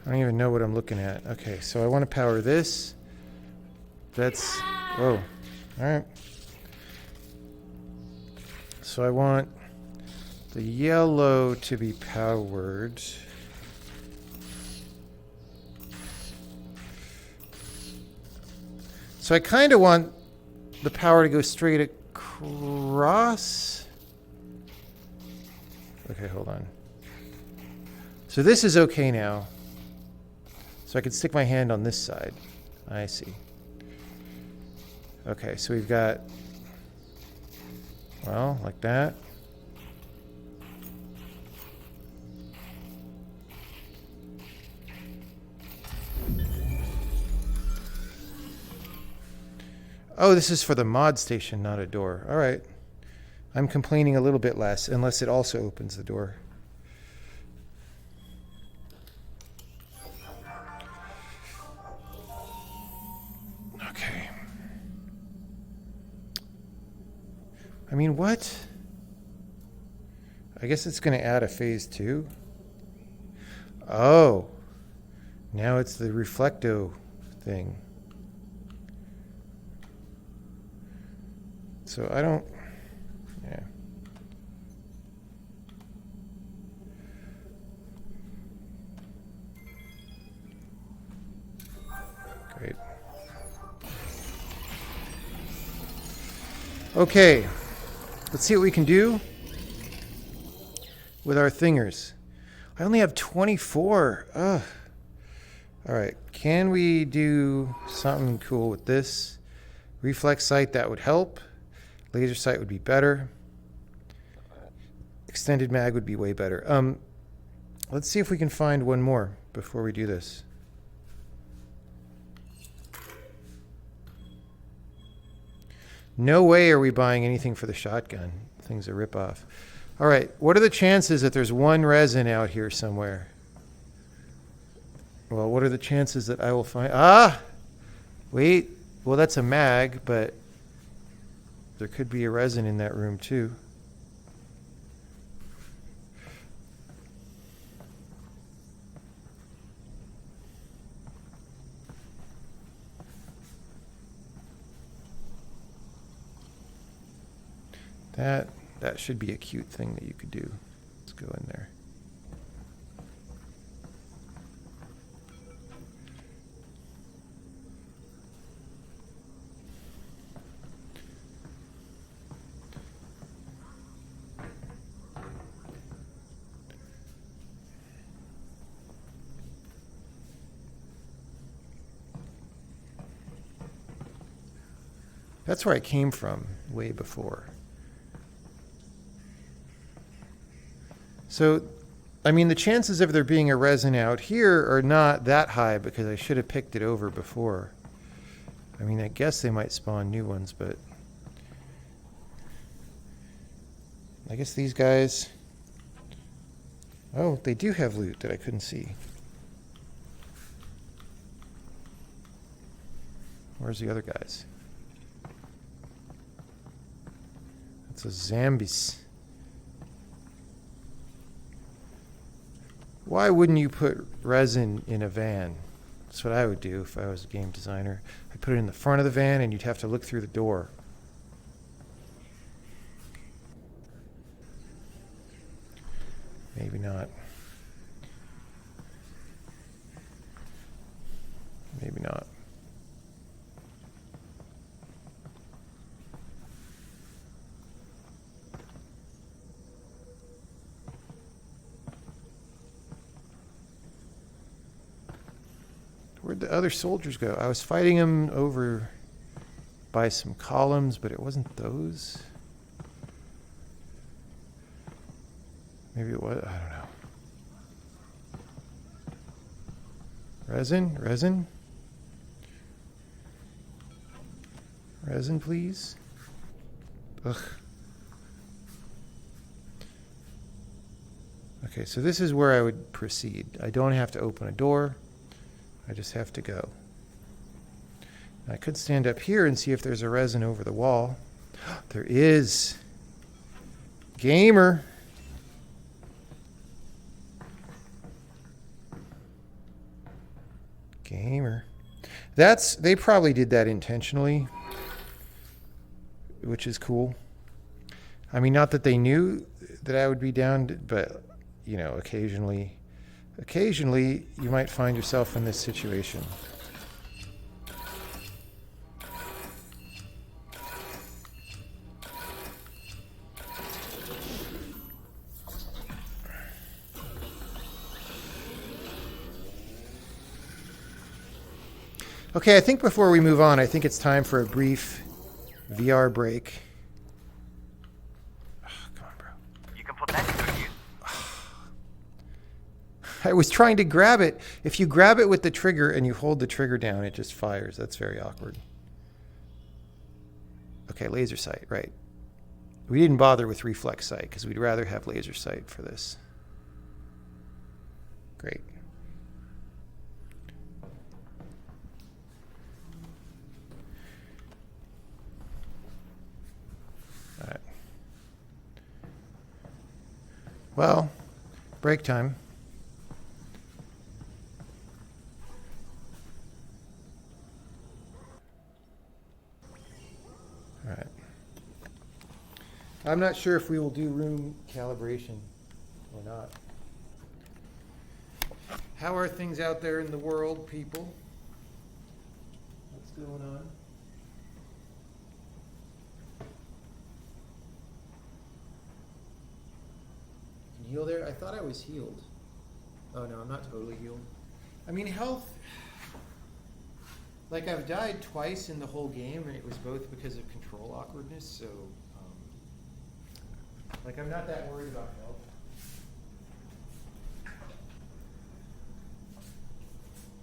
I don't even know what I'm looking at. Okay, so I want to power this. That's... Whoa. Alright. So I want the yellow to be powered. So I kind of want the power to go straight across. Okay, hold on. So this is okay now. So I can stick my hand on this side. I see. Okay, so we've got, well, like that. Oh, this is for the mod station, not a door. All right. I'm complaining a little bit less, unless it also opens the door. Okay. I mean, what? I guess it's going to add a phase 2. Oh. Now it's the reflecto thing. So I don't, yeah. Great. Okay, let's see what we can do with our thingers. I only have 24. Ugh. All right, can we do something cool with this? Reflex sight, that would help. Laser sight would be better. Extended mag would be way better. Let's see if we can find one more before we do this. No way are we buying anything for the shotgun. Thing's a ripoff. All right, what are the chances that there's one resin out here somewhere? Well, what are the chances that I will find... Ah! Wait. Well, that's a mag, but... there could be a resin in that room too. That should be a cute thing that you could do. Let's go in there. That's where I came from way before. So, I mean, the chances of there being a resin out here are not that high because I should have picked it over before. I mean, I guess they might spawn new ones, but I guess these guys... Oh, they do have loot that I couldn't see. Where's the other guys? That's a zombies. Why wouldn't you put resin in a van? That's what I would do if I was a game designer. I'd put it in the front of the van and you'd have to look through the door. Maybe not. Maybe not. Where'd the other soldiers go? I was fighting them over by some columns, but it wasn't those. Maybe it was. I don't know. Resin? Resin? Resin, please. Ugh. Okay, so this is where I would proceed. I don't have to open a door. I just have to go. I could stand up here and see if there's a resin over the wall. There is. Gamer. Gamer. They probably did that intentionally, which is cool. I mean, not that they knew that I would be down, but, you know, occasionally you might find yourself in this situation. Okay, I think before we move on, I think it's time for a brief VR break. Oh, come on, bro. You can put that to good use. I was trying to grab it. If you grab it with the trigger and you hold the trigger down, it just fires. That's very awkward. Okay, laser sight, right. We didn't bother with reflex sight because we'd rather have laser sight for this. Great. All right. Well, break time. All right. I'm not sure if we will do room calibration or not. How are things out there in the world, people? What's going on? Can you heal there? I thought I was healed. Oh no, I'm not totally healed. I mean, health. Like, I've died twice in the whole game, and it was both because of control awkwardness, so, like, I'm not that worried about health.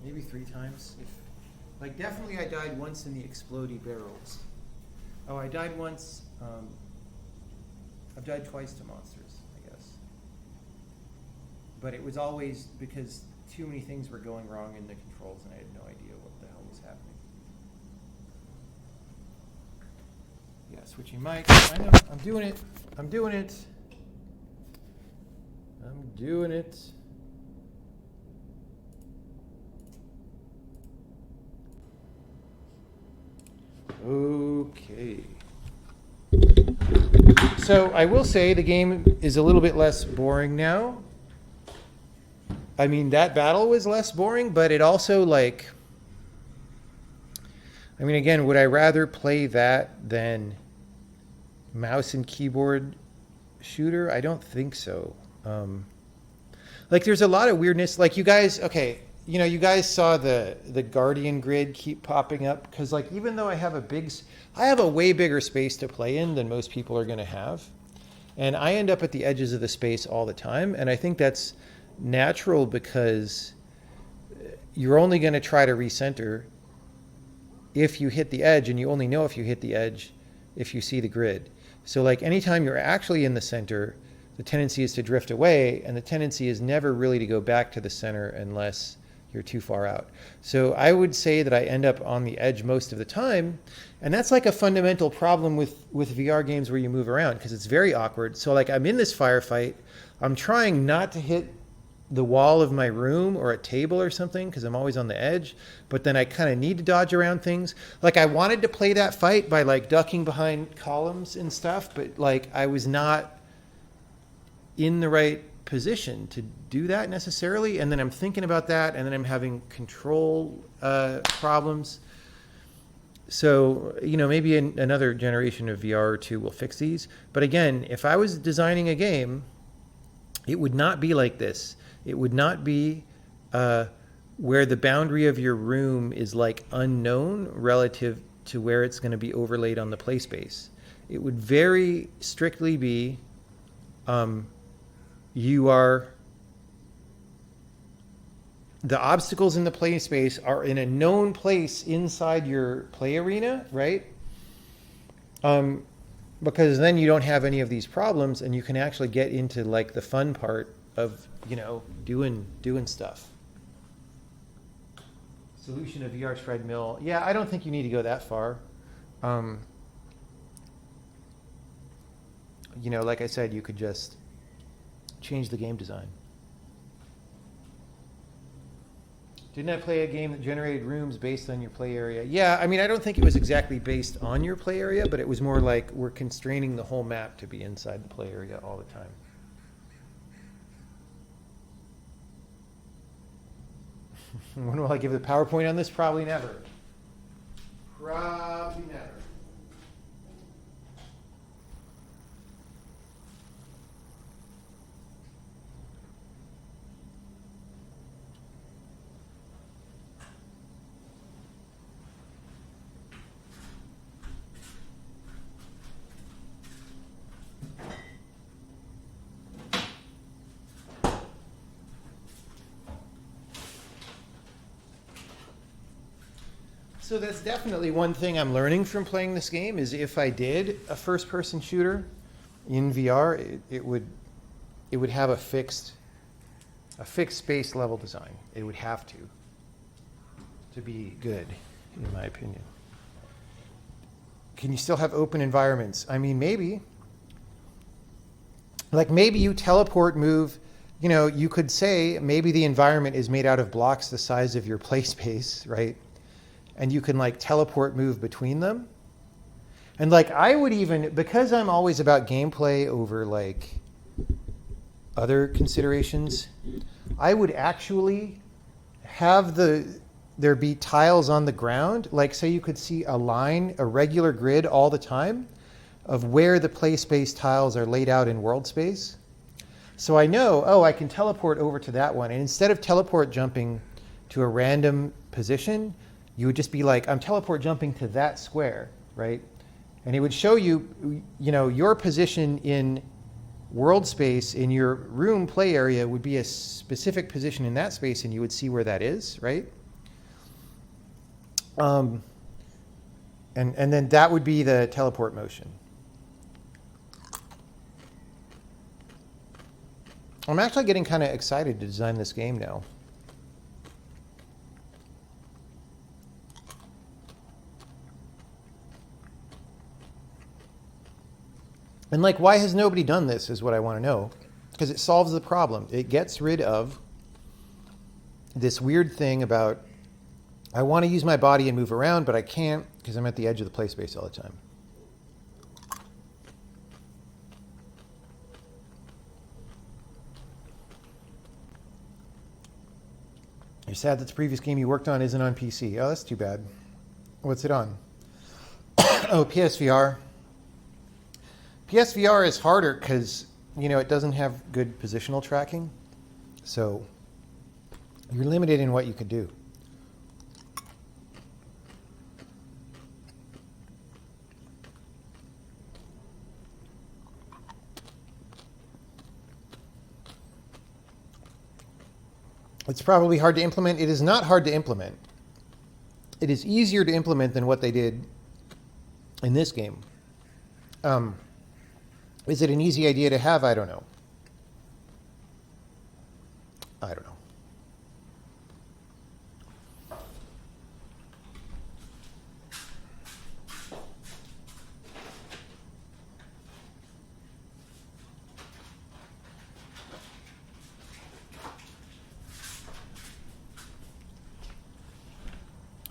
Maybe 3 times. Like, definitely I died once in the explodey barrels. Oh, I died once, I've died twice to monsters, I guess. But it was always because too many things were going wrong in the controls, and I had no idea what the hell was happening. Yeah, switching mics. I know. I'm doing it. I'm doing it. I'm doing it. Okay. So I will say the game is a little bit less boring now. I mean, that battle was less boring, but it also, like, I mean, again, would I rather play that than mouse and keyboard shooter? I don't think so. Like, there's a lot of weirdness. Like, you guys, okay, you know, you guys saw the Guardian grid keep popping up, because, like, even though I have a way bigger space to play in than most people are going to have, and I end up at the edges of the space all the time, and I think that's natural because you're only going to try to recenter if you hit the edge, and you only know if you hit the edge if you see the grid. So, like, anytime you're actually in the center, the tendency is to drift away, and the tendency is never really to go back to the center unless you're too far out. So I would say that I end up on the edge most of the time, and that's like a fundamental problem with VR games where you move around, because it's very awkward. So, like, I'm in this firefight, I'm trying not to hit the wall of my room or a table or something because I'm always on the edge, but then I kind of need to dodge around things. Like, I wanted to play that fight by, like, ducking behind columns and stuff, but, like, I was not in the right position to do that necessarily, and then I'm thinking about that, and then I'm having control problems. So, you know, maybe another generation of VR or two will fix these. But again, if I was designing a game, it would not be like this. It would not be where the boundary of your room is like unknown relative to where it's going to be overlaid on the play space. It would very strictly be you are the obstacles in the play space are in a known place inside your play arena, right? Because then you don't have any of these problems, and you can actually get into like the fun part of, you know, doing stuff. Solution of VR treadmill. Yeah, I don't think you need to go that far. You know, like I said, you could just change the game design. Didn't I play a game that generated rooms based on your play area? Yeah, I mean, I don't think it was exactly based on your play area, but it was more like we're constraining the whole map to be inside the play area all the time. When will I give the PowerPoint on this? Probably never. Probably never. So that's definitely one thing I'm learning from playing this game is if I did a first-person shooter in VR, it would have a fixed space level design. It would have to be good, in my opinion. Can you still have open environments? I mean, maybe. Like maybe you teleport move. You know, you could say maybe the environment is made out of blocks the size of your play space, right? And you can like teleport move between them. And like I would even, because I'm always about gameplay over like other considerations, I would actually have there be tiles on the ground, like so you could see a line, a regular grid all the time of where the play space tiles are laid out in world space. So I know, oh, I can teleport over to that one. And instead of teleport jumping to a random position, you would just be like, I'm teleport jumping to that square, right? And it would show you, you know, your position in world space in your room play area would be a specific position in that space, and you would see where that is, right? And then that would be the teleport motion. I'm actually getting kind of excited to design this game now. And like, why has nobody done this is what I want to know. Because it solves the problem. It gets rid of this weird thing about, I want to use my body and move around, but I can't because I'm at the edge of the play space all the time. You're sad that the previous game you worked on isn't on PC. Oh, that's too bad. What's it on? Oh, PSVR. PSVR is harder because, you know, it doesn't have good positional tracking. So you're limited in what you could do. It's probably hard to implement. It is not hard to implement. It is easier to implement than what they did in this game. Is it an easy idea to have? I don't know. I don't know.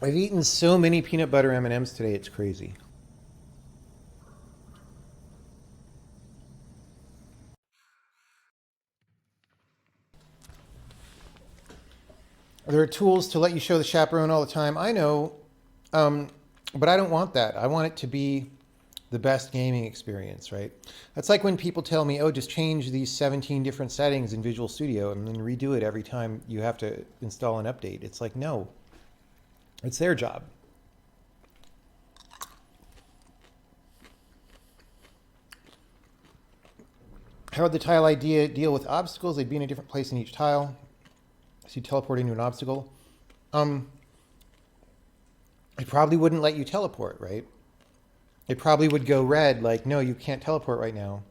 I've eaten so many peanut butter M&Ms today, it's crazy. There are tools to let you show the chaperone all the time. I know, but I don't want that. I want it to be the best gaming experience, right? That's like when people tell me, oh, just change these 17 different settings in Visual Studio and then redo it every time you have to install an update. It's like, no, it's their job. How would the tile idea deal with obstacles? They'd be in a different place in each tile. So you teleport into an obstacle. It probably wouldn't let you teleport, right? It probably would go red, like, no, you can't teleport right now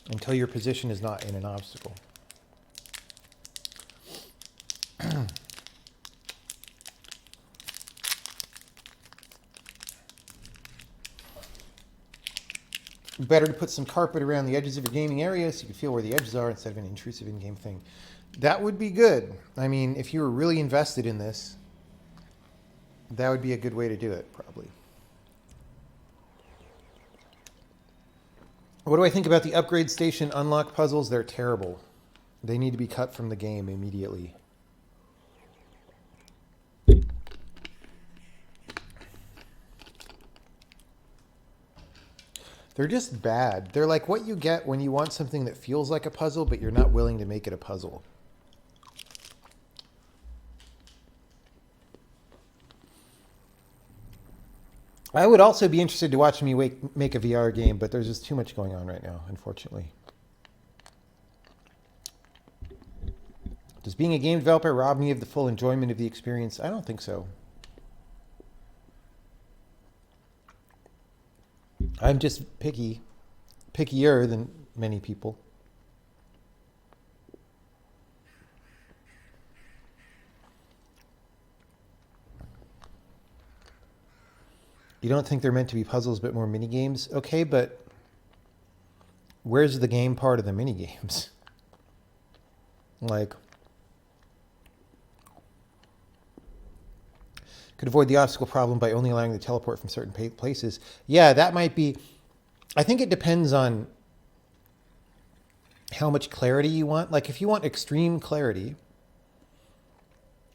until your position is not in an obstacle. Better to put some carpet around the edges of your gaming area so you can feel where the edges are instead of an intrusive in-game thing. That would be good. I mean, if you were really invested in this, that would be a good way to do it, probably. What do I think about the upgrade station unlock puzzles? They're terrible. They need to be cut from the game immediately. They're just bad. They're like what you get when you want something that feels like a puzzle, but you're not willing to make it a puzzle. I would also be interested to watch me make a VR game, but there's just too much going on right now, unfortunately. Does being a game developer rob me of the full enjoyment of the experience? I don't think so. I'm just pickier than many people. You don't think they're meant to be puzzles but more mini games? Okay, but where's the game part of the mini games? Like, could avoid the obstacle problem by only allowing the teleport from certain places. Yeah, that might be. I think it depends on how much clarity you want. Like if you want extreme clarity,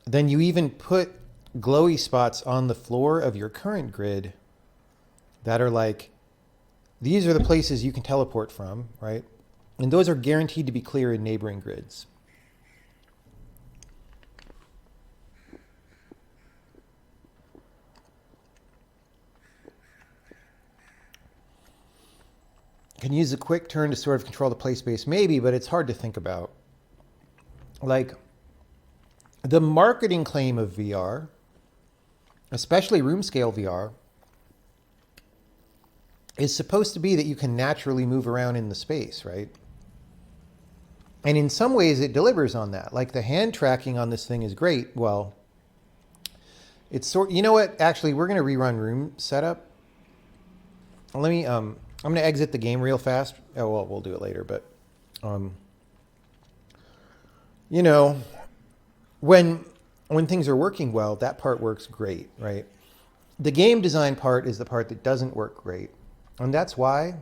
then you even put glowy spots on the floor of your current grid that are like, these are the places you can teleport from, right? And those are guaranteed to be clear in neighboring grids. Can use a quick turn to sort of control the play space? Maybe, but it's hard to think about. Like, the marketing claim of VR, especially room scale VR, is supposed to be that you can naturally move around in the space, right? And in some ways it delivers on that. Like the hand tracking on this thing is great. Well, it's sort, you know what? Actually, we're going to rerun room setup. Let me, I'm going to exit the game real fast. Oh, well, we'll do it later, but, you know, when things are working well, that part works great, right? The game design part is the part that doesn't work great. And that's why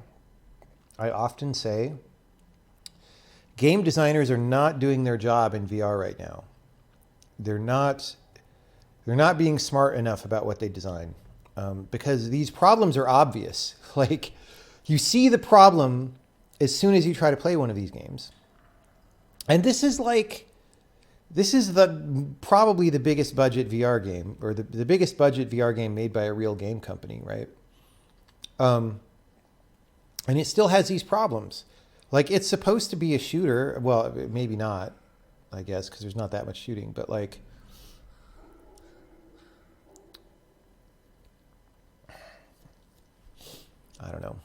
I often say game designers are not doing their job in VR right now. They're not being smart enough about what they design, because these problems are obvious. Like, you see the problem as soon as you try to play one of these games. And this is probably the biggest budget VR game, or the biggest budget VR game made by a real game company, right? And it still has these problems. Like, it's supposed to be a shooter. Well, maybe not, I guess, because there's not that much shooting. But, like, I don't know.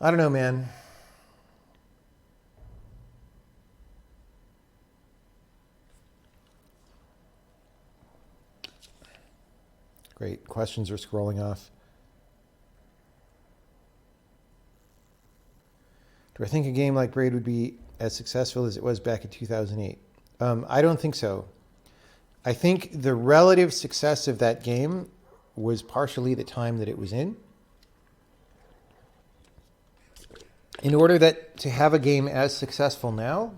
I don't know, man. Great. Questions are scrolling off. Do I think a game like Braid would be as successful as it was back in 2008? I don't think so. I think the relative success of that game was partially the time that it was in. In order to have a game as successful now,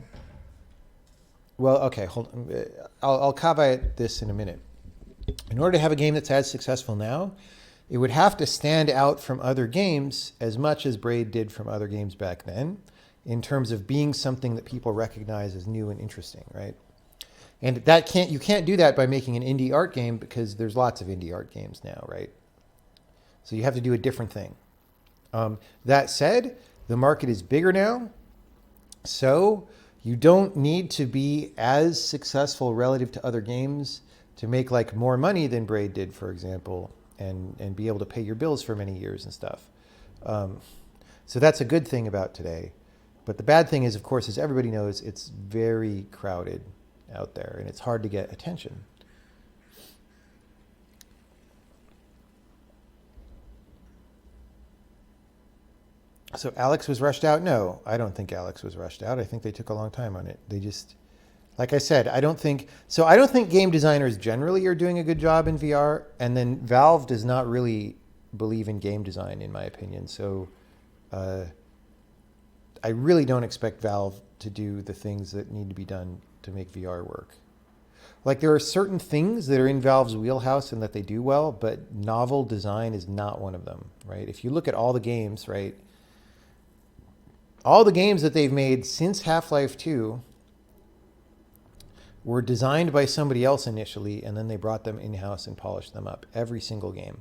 well, okay, hold on. I'll caveat this in a minute. In order to have a game that's as successful now, it would have to stand out from other games as much as Braid did from other games back then, in terms of being something that people recognize as new and interesting, right? And you can't do that by making an indie art game, because there's lots of indie art games now, right? So you have to do a different thing. That said, the market is bigger now, so you don't need to be as successful relative to other games to make like more money than Braid did, for example, and be able to pay your bills for many years and stuff. So that's a good thing about today. But the bad thing is, of course, as everybody knows, it's very crowded out there and it's hard to get attention. So Alyx was rushed out? No, I don't think Alyx was rushed out. I think they took a long time on it. They just, like I said, I don't think game designers generally are doing a good job in VR. And then Valve does not really believe in game design, in my opinion. So I really don't expect Valve to do the things that need to be done to make VR work. Like, there are certain things that are in Valve's wheelhouse and that they do well, but novel design is not one of them, right? If you look at all the games, right? All the games that they've made since Half-Life 2 were designed by somebody else initially, and then they brought them in-house and polished them up. Every single game.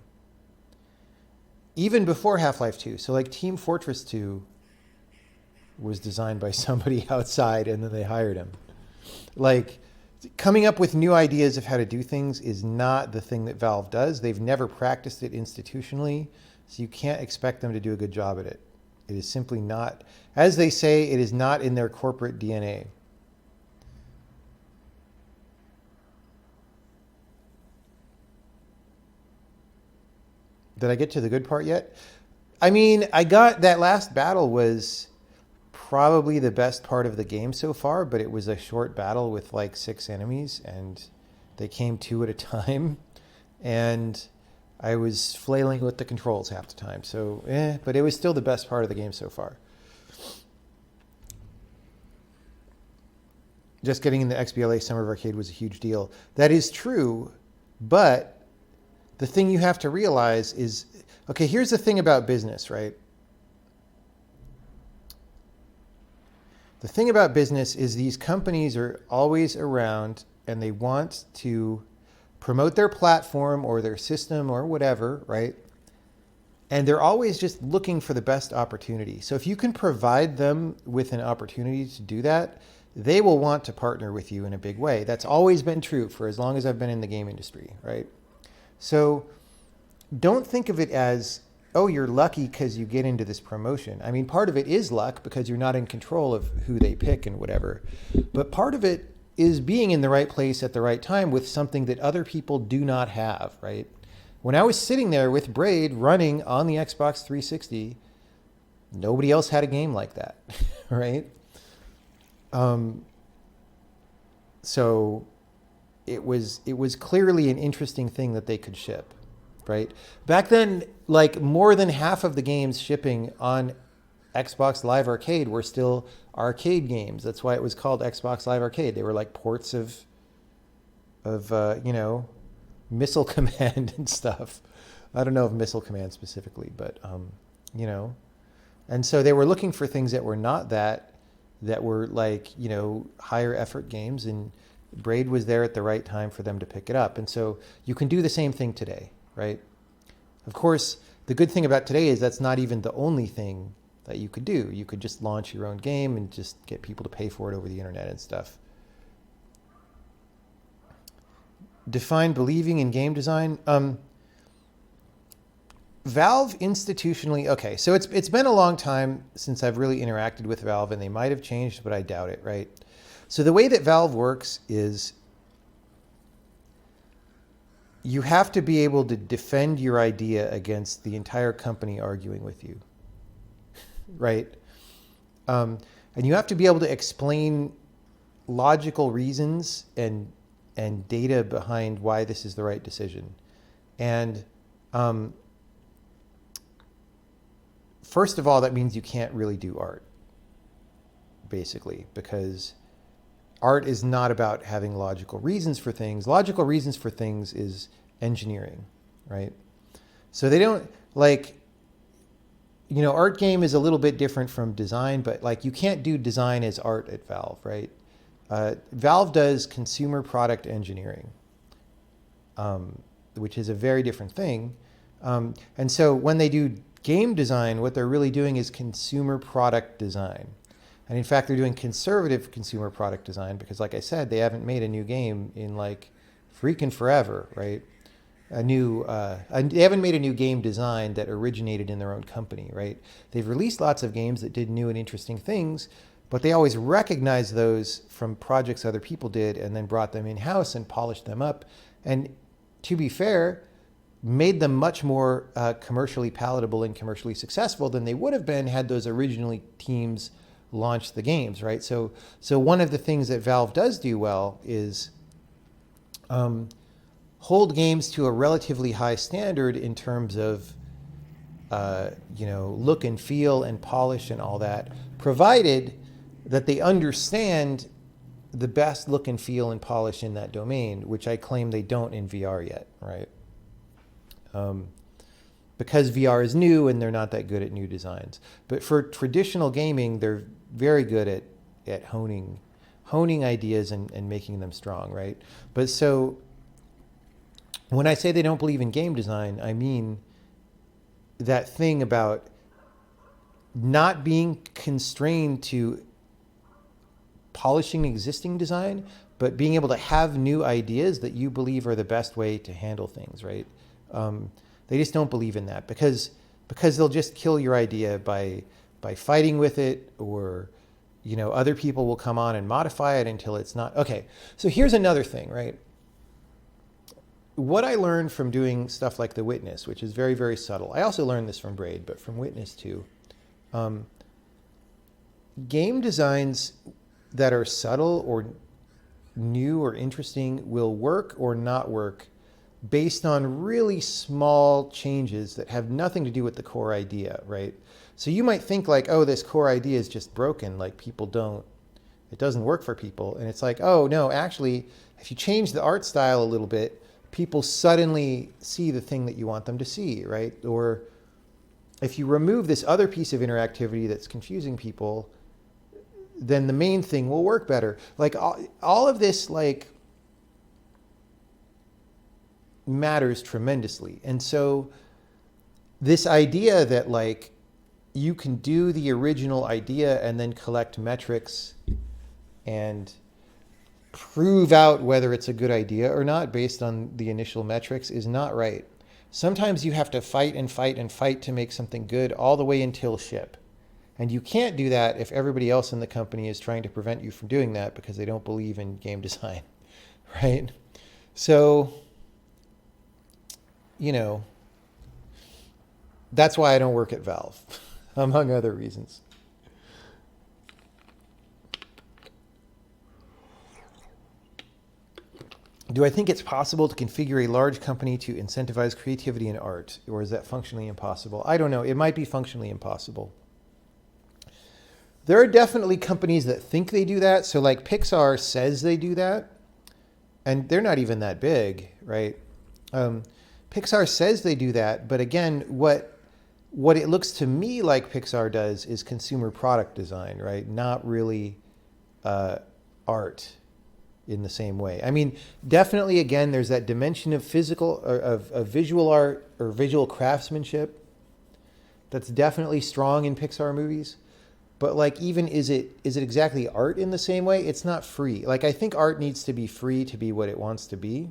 Even before Half-Life 2. So like Team Fortress 2 was designed by somebody outside, and then they hired him. Like, coming up with new ideas of how to do things is not the thing that Valve does. They've never practiced it institutionally, so you can't expect them to do a good job at it. It is simply not, as they say, it is not in their corporate DNA. Did I get to the good part yet? I mean, that last battle was probably the best part of the game so far, but it was a short battle with like 6 enemies, and they came 2 at a time, and I was flailing with the controls half the time. So, but it was still the best part of the game so far. Just getting in the XBLA Summer of Arcade was a huge deal. That is true, but the thing you have to realize is, okay, here's the thing about business, right? The thing about business is these companies are always around and they want to promote their platform or their system or whatever, right? And they're always just looking for the best opportunity. So if you can provide them with an opportunity to do that, they will want to partner with you in a big way. That's always been true for as long as I've been in the game industry, right? So don't think of it as, oh, you're lucky because you get into this promotion. I mean, part of it is luck because you're not in control of who they pick and whatever. But part of it is being in the right place at the right time with something that other people do not have, right? When I was sitting there with Braid running on the Xbox 360, nobody else had a game like that, right? So it was clearly an interesting thing that they could ship, right? Back then, like, more than half of the games shipping on Xbox Live Arcade were still arcade games. That's why it was called Xbox Live Arcade. They were like ports of Missile Command and stuff. I don't know of Missile Command specifically, but and so they were looking for things that were not that were like, higher effort games, and Braid was there at the right time for them to pick it up. And so you can do the same thing today, right? Of course, the good thing about today is that's not even the only thing that you could do. You could just launch your own game and just get people to pay for it over the internet and stuff. Define believing in game design. Valve institutionally, okay, so it's been a long time since I've really interacted with Valve, and they might have changed, but I doubt it, right? So the way that Valve works is you have to be able to defend your idea against the entire company arguing with you, right? And you have to be able to explain logical reasons and data behind why this is the right decision. And first of all, that means you can't really do art, basically, because art is not about having logical reasons for things. Logical reasons for things is engineering, right? So they don't like, art game is a little bit different from design, but like you can't do design as art at Valve, right? Valve does consumer product engineering, which is a very different thing. And so when they do game design, what they're really doing is consumer product design. And in fact, they're doing conservative consumer product design because, like I said, they haven't made a new game in like freaking forever, right? They haven't made a new game design that originated in their own company, right? They've released lots of games that did new and interesting things, but they always recognized those from projects other people did and then brought them in-house and polished them up. And to be fair, made them much more commercially palatable and commercially successful than they would have been had those originally teams launched the games, right? So one of the things that Valve does do well is hold games to a relatively high standard in terms of look and feel and polish and all that, provided that they understand the best look and feel and polish in that domain, which I claim they don't in VR yet, right? Because VR is new and they're not that good at new designs. But for traditional gaming, they're very good at honing ideas and making them strong, right? But so when I say they don't believe in game design, I mean that thing about not being constrained to polishing existing design, but being able to have new ideas that you believe are the best way to handle things, right? They just don't believe in that because they'll just kill your idea by fighting with it, or other people will come on and modify it until it's not. Okay, so here's another thing, right? What I learned from doing stuff like The Witness, which is very, very subtle. I also learned this from Braid, but from Witness too. Game designs that are subtle or new or interesting will work or not work based on really small changes that have nothing to do with the core idea, right? So you might think like, oh, this core idea is just broken, like it doesn't work for people. And it's like, oh no, actually, if you change the art style a little bit, people suddenly see the thing that you want them to see, right? Or if you remove this other piece of interactivity that's confusing people, then the main thing will work better. Like all of this, like, matters tremendously. And so this idea that like you can do the original idea and then collect metrics and prove out whether it's a good idea or not based on the initial metrics is not right. Sometimes you have to fight and fight and fight to make something good all the way until ship. And you can't do that if everybody else in the company is trying to prevent you from doing that because they don't believe in game design, right? So, that's why I don't work at Valve, among other reasons. Do I think it's possible to configure a large company to incentivize creativity in art, or is that functionally impossible? I don't know. It might be functionally impossible. There are definitely companies that think they do that. So like Pixar says they do that, and they're not even that big, right? Pixar says they do that, but again, what it looks to me like Pixar does is consumer product design, right? Not really art in the same way. I mean, definitely, again, there's that dimension of physical, or of visual art or visual craftsmanship that's definitely strong in Pixar movies. But like, even is it exactly art in the same way? It's not free. Like, I think art needs to be free to be what it wants to be.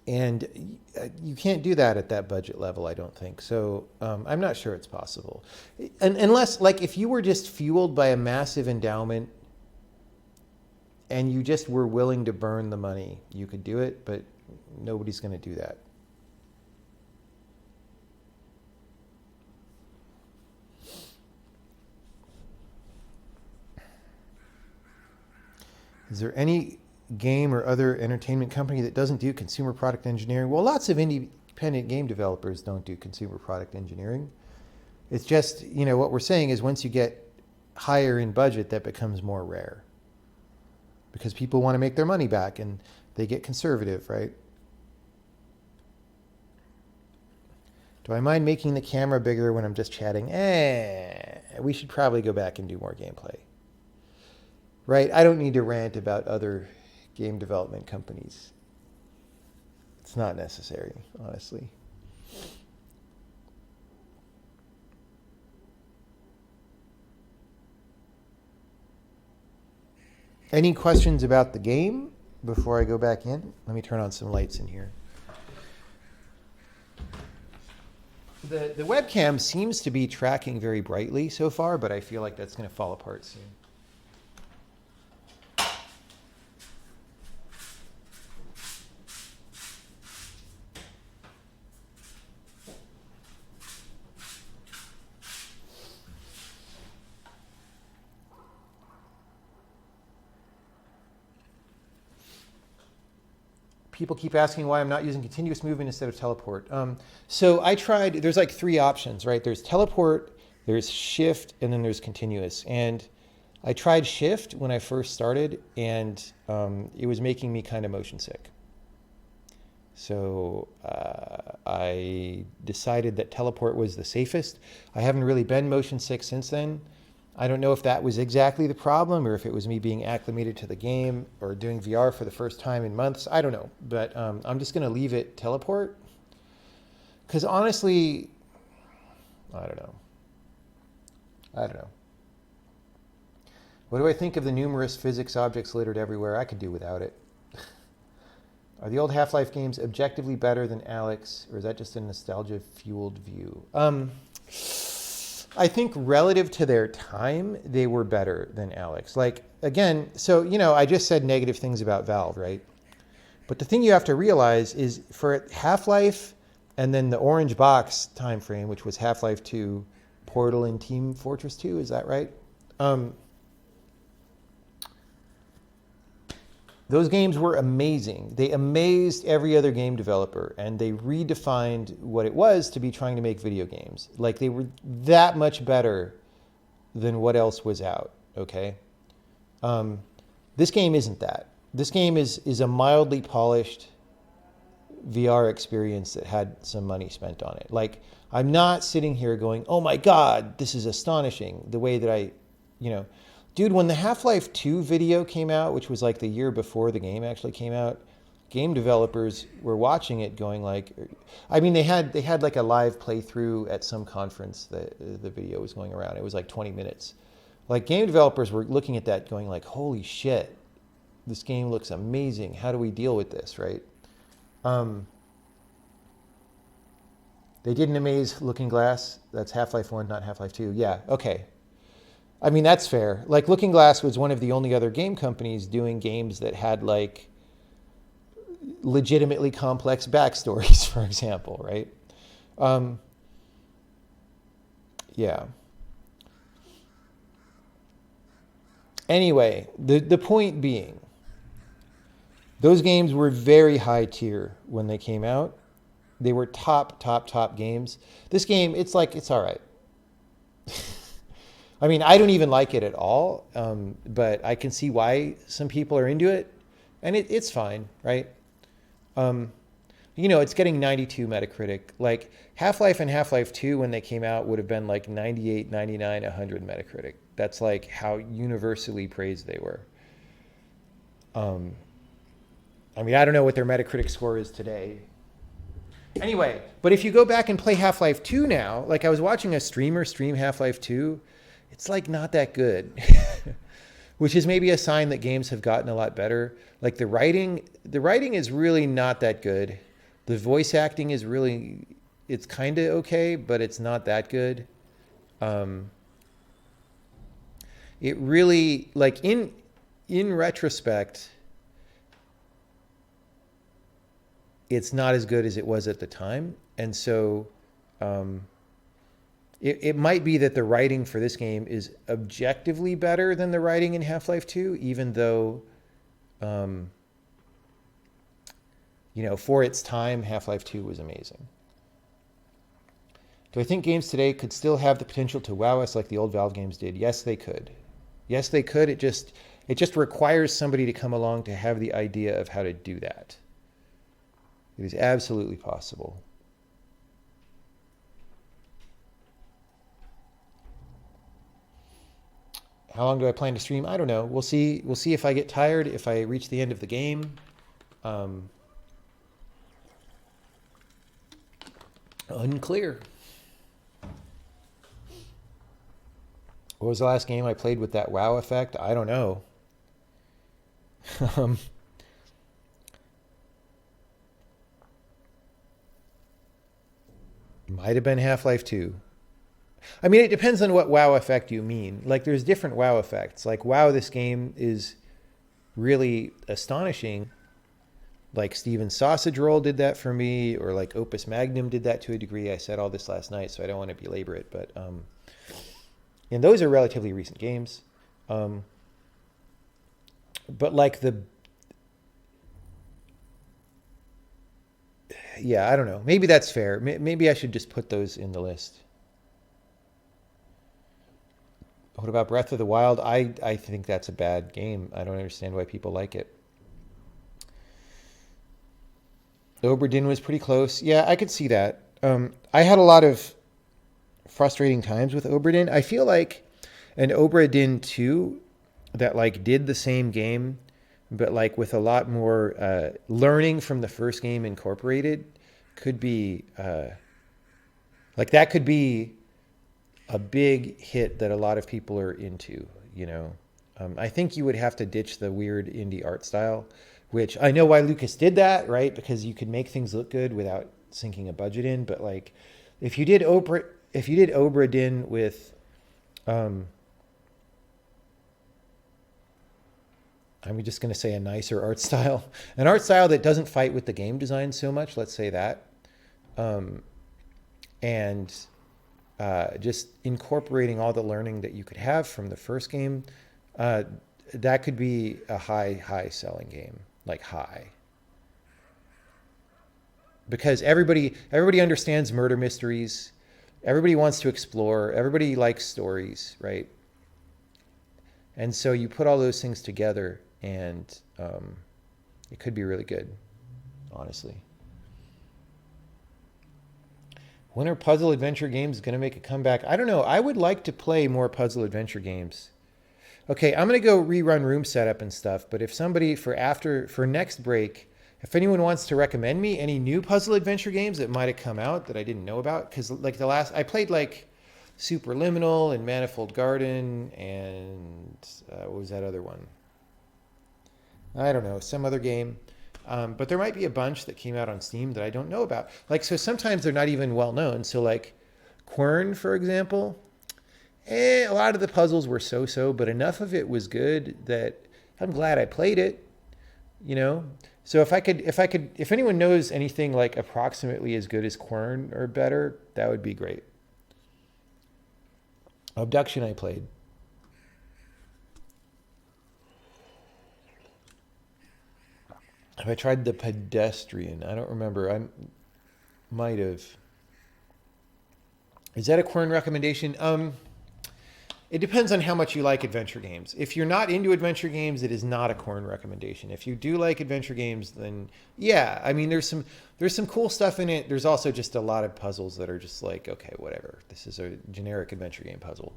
And you can't do that at that budget level, I don't think. So I'm not sure it's possible. Unless, like, if you were just fueled by a massive endowment and you just were willing to burn the money, you could do it, but nobody's going to do that. Is there any game or other entertainment company that doesn't do consumer product engineering? Well, lots of independent game developers don't do consumer product engineering. It's just, what we're saying is once you get higher in budget, that becomes more rare because people want to make their money back, and They get conservative, right? Do I mind making the camera bigger when I'm just chatting? We should probably go back and do more gameplay. Right? I don't need to rant about other game development companies. It's not necessary, honestly. Any questions about the game before I go back in? Let me turn on some lights in here. The webcam seems to be tracking very brightly so far, but I feel like that's going to fall apart soon. People keep asking why I'm not using continuous movement instead of teleport. So I tried, there's like 3 options, right? There's teleport, there's shift, and then there's continuous. And I tried shift when I first started, and it was making me kind of motion sick. So I decided that teleport was the safest. I haven't really been motion sick since then. I don't know if that was exactly the problem or if it was me being acclimated to the game or doing VR for the first time in months. I don't know, but I'm just going to leave it teleport. Because honestly, I don't know. What do I think of the numerous physics objects littered everywhere? I could do without it. Are the old Half-Life games objectively better than Alyx, or is that just a nostalgia-fueled view? I think relative to their time, they were better than Alyx. Like, again, so, I just said negative things about Valve, right? But the thing you have to realize is for Half-Life and then the Orange Box time frame, which was Half-Life 2, Portal, and Team Fortress 2, is that right? Those games were amazing. They amazed every other game developer, and they redefined what it was to be trying to make video games. Like, they were that much better than what else was out, okay? This game isn't that. This game is a mildly polished VR experience that had some money spent on it. Like, I'm not sitting here going, oh my God, this is astonishing, the way that I. Dude, when the Half-Life 2 video came out, which was like the year before the game actually came out, game developers were watching it going like, they had like a live playthrough at some conference that the video was going around. It was like 20 minutes. Like, game developers were looking at that going like, holy shit, this game looks amazing. How do we deal with this, right? They didn't amaze Looking Glass. That's Half-Life 1, not Half-Life 2. Yeah, okay. That's fair. Like, Looking Glass was one of the only other game companies doing games that had like legitimately complex backstories, for example, right? Yeah. Anyway, the point being, those games were very high tier when they came out. They were top games. This game, it's all right. I don't even like it at all, but I can see why some people are into it, and it's fine, right? It's getting 92 Metacritic. Like, Half-Life and Half-Life 2, when they came out, would have been like 98, 99, 100 Metacritic. That's like how universally praised they were. I don't know what their Metacritic score is today. Anyway, but if you go back and play Half-Life 2 now, like, I was watching a streamer stream Half-Life 2, it's like not that good, which is maybe a sign that games have gotten a lot better. Like, the writing is really not that good. The voice acting is really, it's kind of okay, but it's not that good. It really, like, in retrospect, it's not as good as it was at the time. And so, it might be that the writing for this game is objectively better than the writing in Half-Life 2, even though, for its time, Half-Life 2 was amazing. Do I think games today could still have the potential to wow us like the old Valve games did? Yes, they could. Yes, they could. It just, It just requires somebody to come along to have the idea of how to do that. It is absolutely possible. How long do I plan to stream? I don't know. We'll see. We'll see if I get tired, if I reach the end of the game. Unclear. What was the last game I played with that wow effect? I don't know. Might have been Half-Life 2. I mean, it depends on what wow effect you mean. Like, there's different wow effects. Like, wow, this game is really astonishing. Like, Steven's Sausage Roll did that for me, or like Opus Magnum did that to a degree. I said all this last night, so I don't want to belabor it. But, and those are relatively recent games. But like yeah, I don't know. Maybe that's fair. Maybe I should just put those in the list. What about Breath of the Wild? I think that's a bad game. I don't understand why people like it. Obra Dinn was pretty close. Yeah, I could see that. I had a lot of frustrating times with Obra Dinn. I feel like an Obra Dinn 2 that like did the same game, but like with a lot more learning from the first game incorporated could be like that could be a big hit that a lot of people are into, you know. I think you would have to ditch the weird indie art style, which I know why Lucas did that, right? Because you could make things look good without sinking a budget in. But like, if you did Obra Dinn with, I'm just going to say a nicer art style, an art style that doesn't fight with the game design so much. Let's say that, and just incorporating all the learning that you could have from the first game. That could be a high selling game, like high. Because everybody understands murder mysteries. Everybody wants to explore. Everybody likes stories, right? And so you put all those things together and it could be really good, honestly. When are puzzle adventure games going to make a comeback? I don't know. I would like to play more puzzle adventure games. Okay, I'm going to go rerun room setup and stuff, but if somebody for next break, if anyone wants to recommend me any new puzzle adventure games that might have come out that I didn't know about, because like I played like Superliminal and Manifold Garden and what was that other one? I don't know, some other game. But there might be a bunch that came out on Steam that I don't know about. Like, so sometimes they're not even well known. So like Quern, for example, a lot of the puzzles were so-so, but enough of it was good that I'm glad I played it, you know? So if anyone knows anything like approximately as good as Quern or better, that would be great. Abduction I played. Have I tried The Pedestrian? I don't remember. I might have. Is that a Quern recommendation? It depends on how much you like adventure games. If you're not into adventure games, it is not a Quern recommendation. If you do like adventure games, then yeah. I mean, there's some cool stuff in it. There's also just a lot of puzzles that are just like, okay, whatever. This is a generic adventure game puzzle.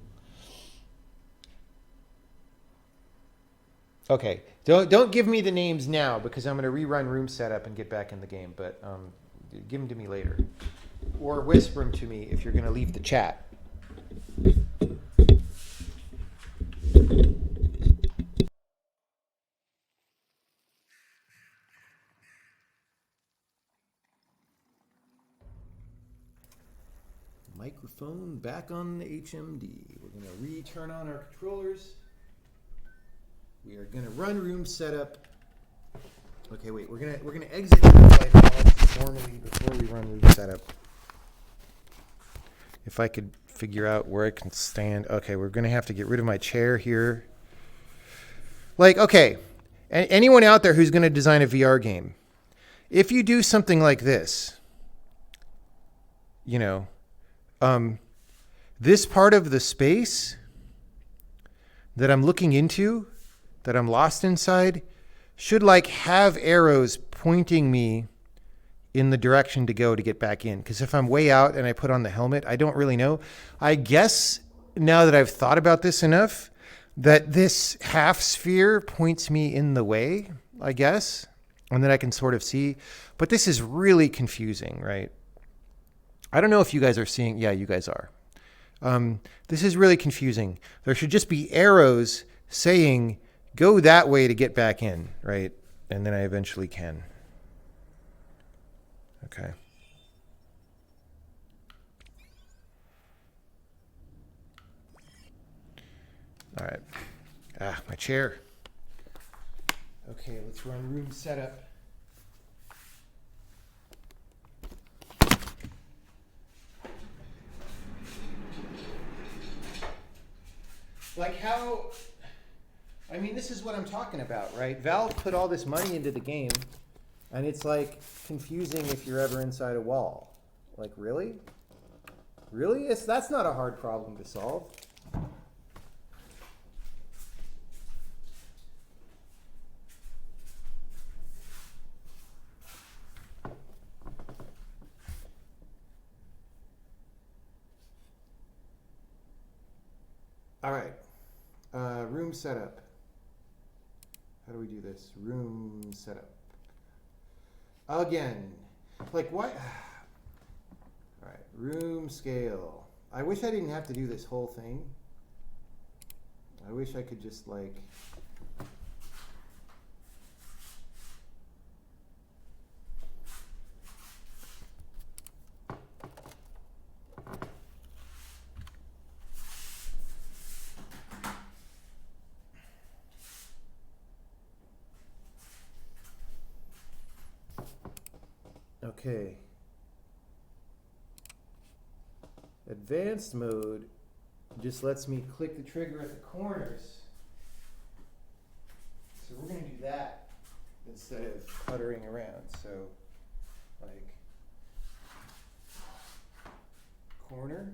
Okay, don't give me the names now because I'm going to rerun room setup and get back in the game. But give them to me later, or whisper them to me if you're going to leave the chat. Microphone back on the HMD. We're going to re-turn on our controllers. We are going to run room setup. Okay, wait. We're gonna exit Half-Life Alyx formally before we run room setup. If I could figure out where I can stand. Okay, we're going to have to get rid of my chair here. Like, okay, anyone out there who's going to design a VR game, if you do something like this, you know, this part of the space that I'm looking into that I'm lost inside should like have arrows pointing me in the direction to go to get back in. Because if I'm way out and I put on the helmet, I don't really know. I guess now that I've thought about this enough, that this half sphere points me in the way, I guess, and then I can sort of see. But this is really confusing, right? I don't know if you guys are seeing. Yeah, you guys are. This is really confusing. There should just be arrows saying, go that way to get back in, right? And then I eventually can. Okay. All right. My chair. Okay, let's run room setup. Like how, I mean, this is what I'm talking about, right? Valve put all this money into the game, and it's like confusing if you're ever inside a wall. Like, really? Really? That's not a hard problem to solve. All right, room setup. How do we do this? Room setup. Again, like what? All right, room scale. I wish I didn't have to do this whole thing. I wish I could just like, okay. Advanced mode just lets me click the trigger at the corners. So we're going to do that instead of puttering around. So, like, corner.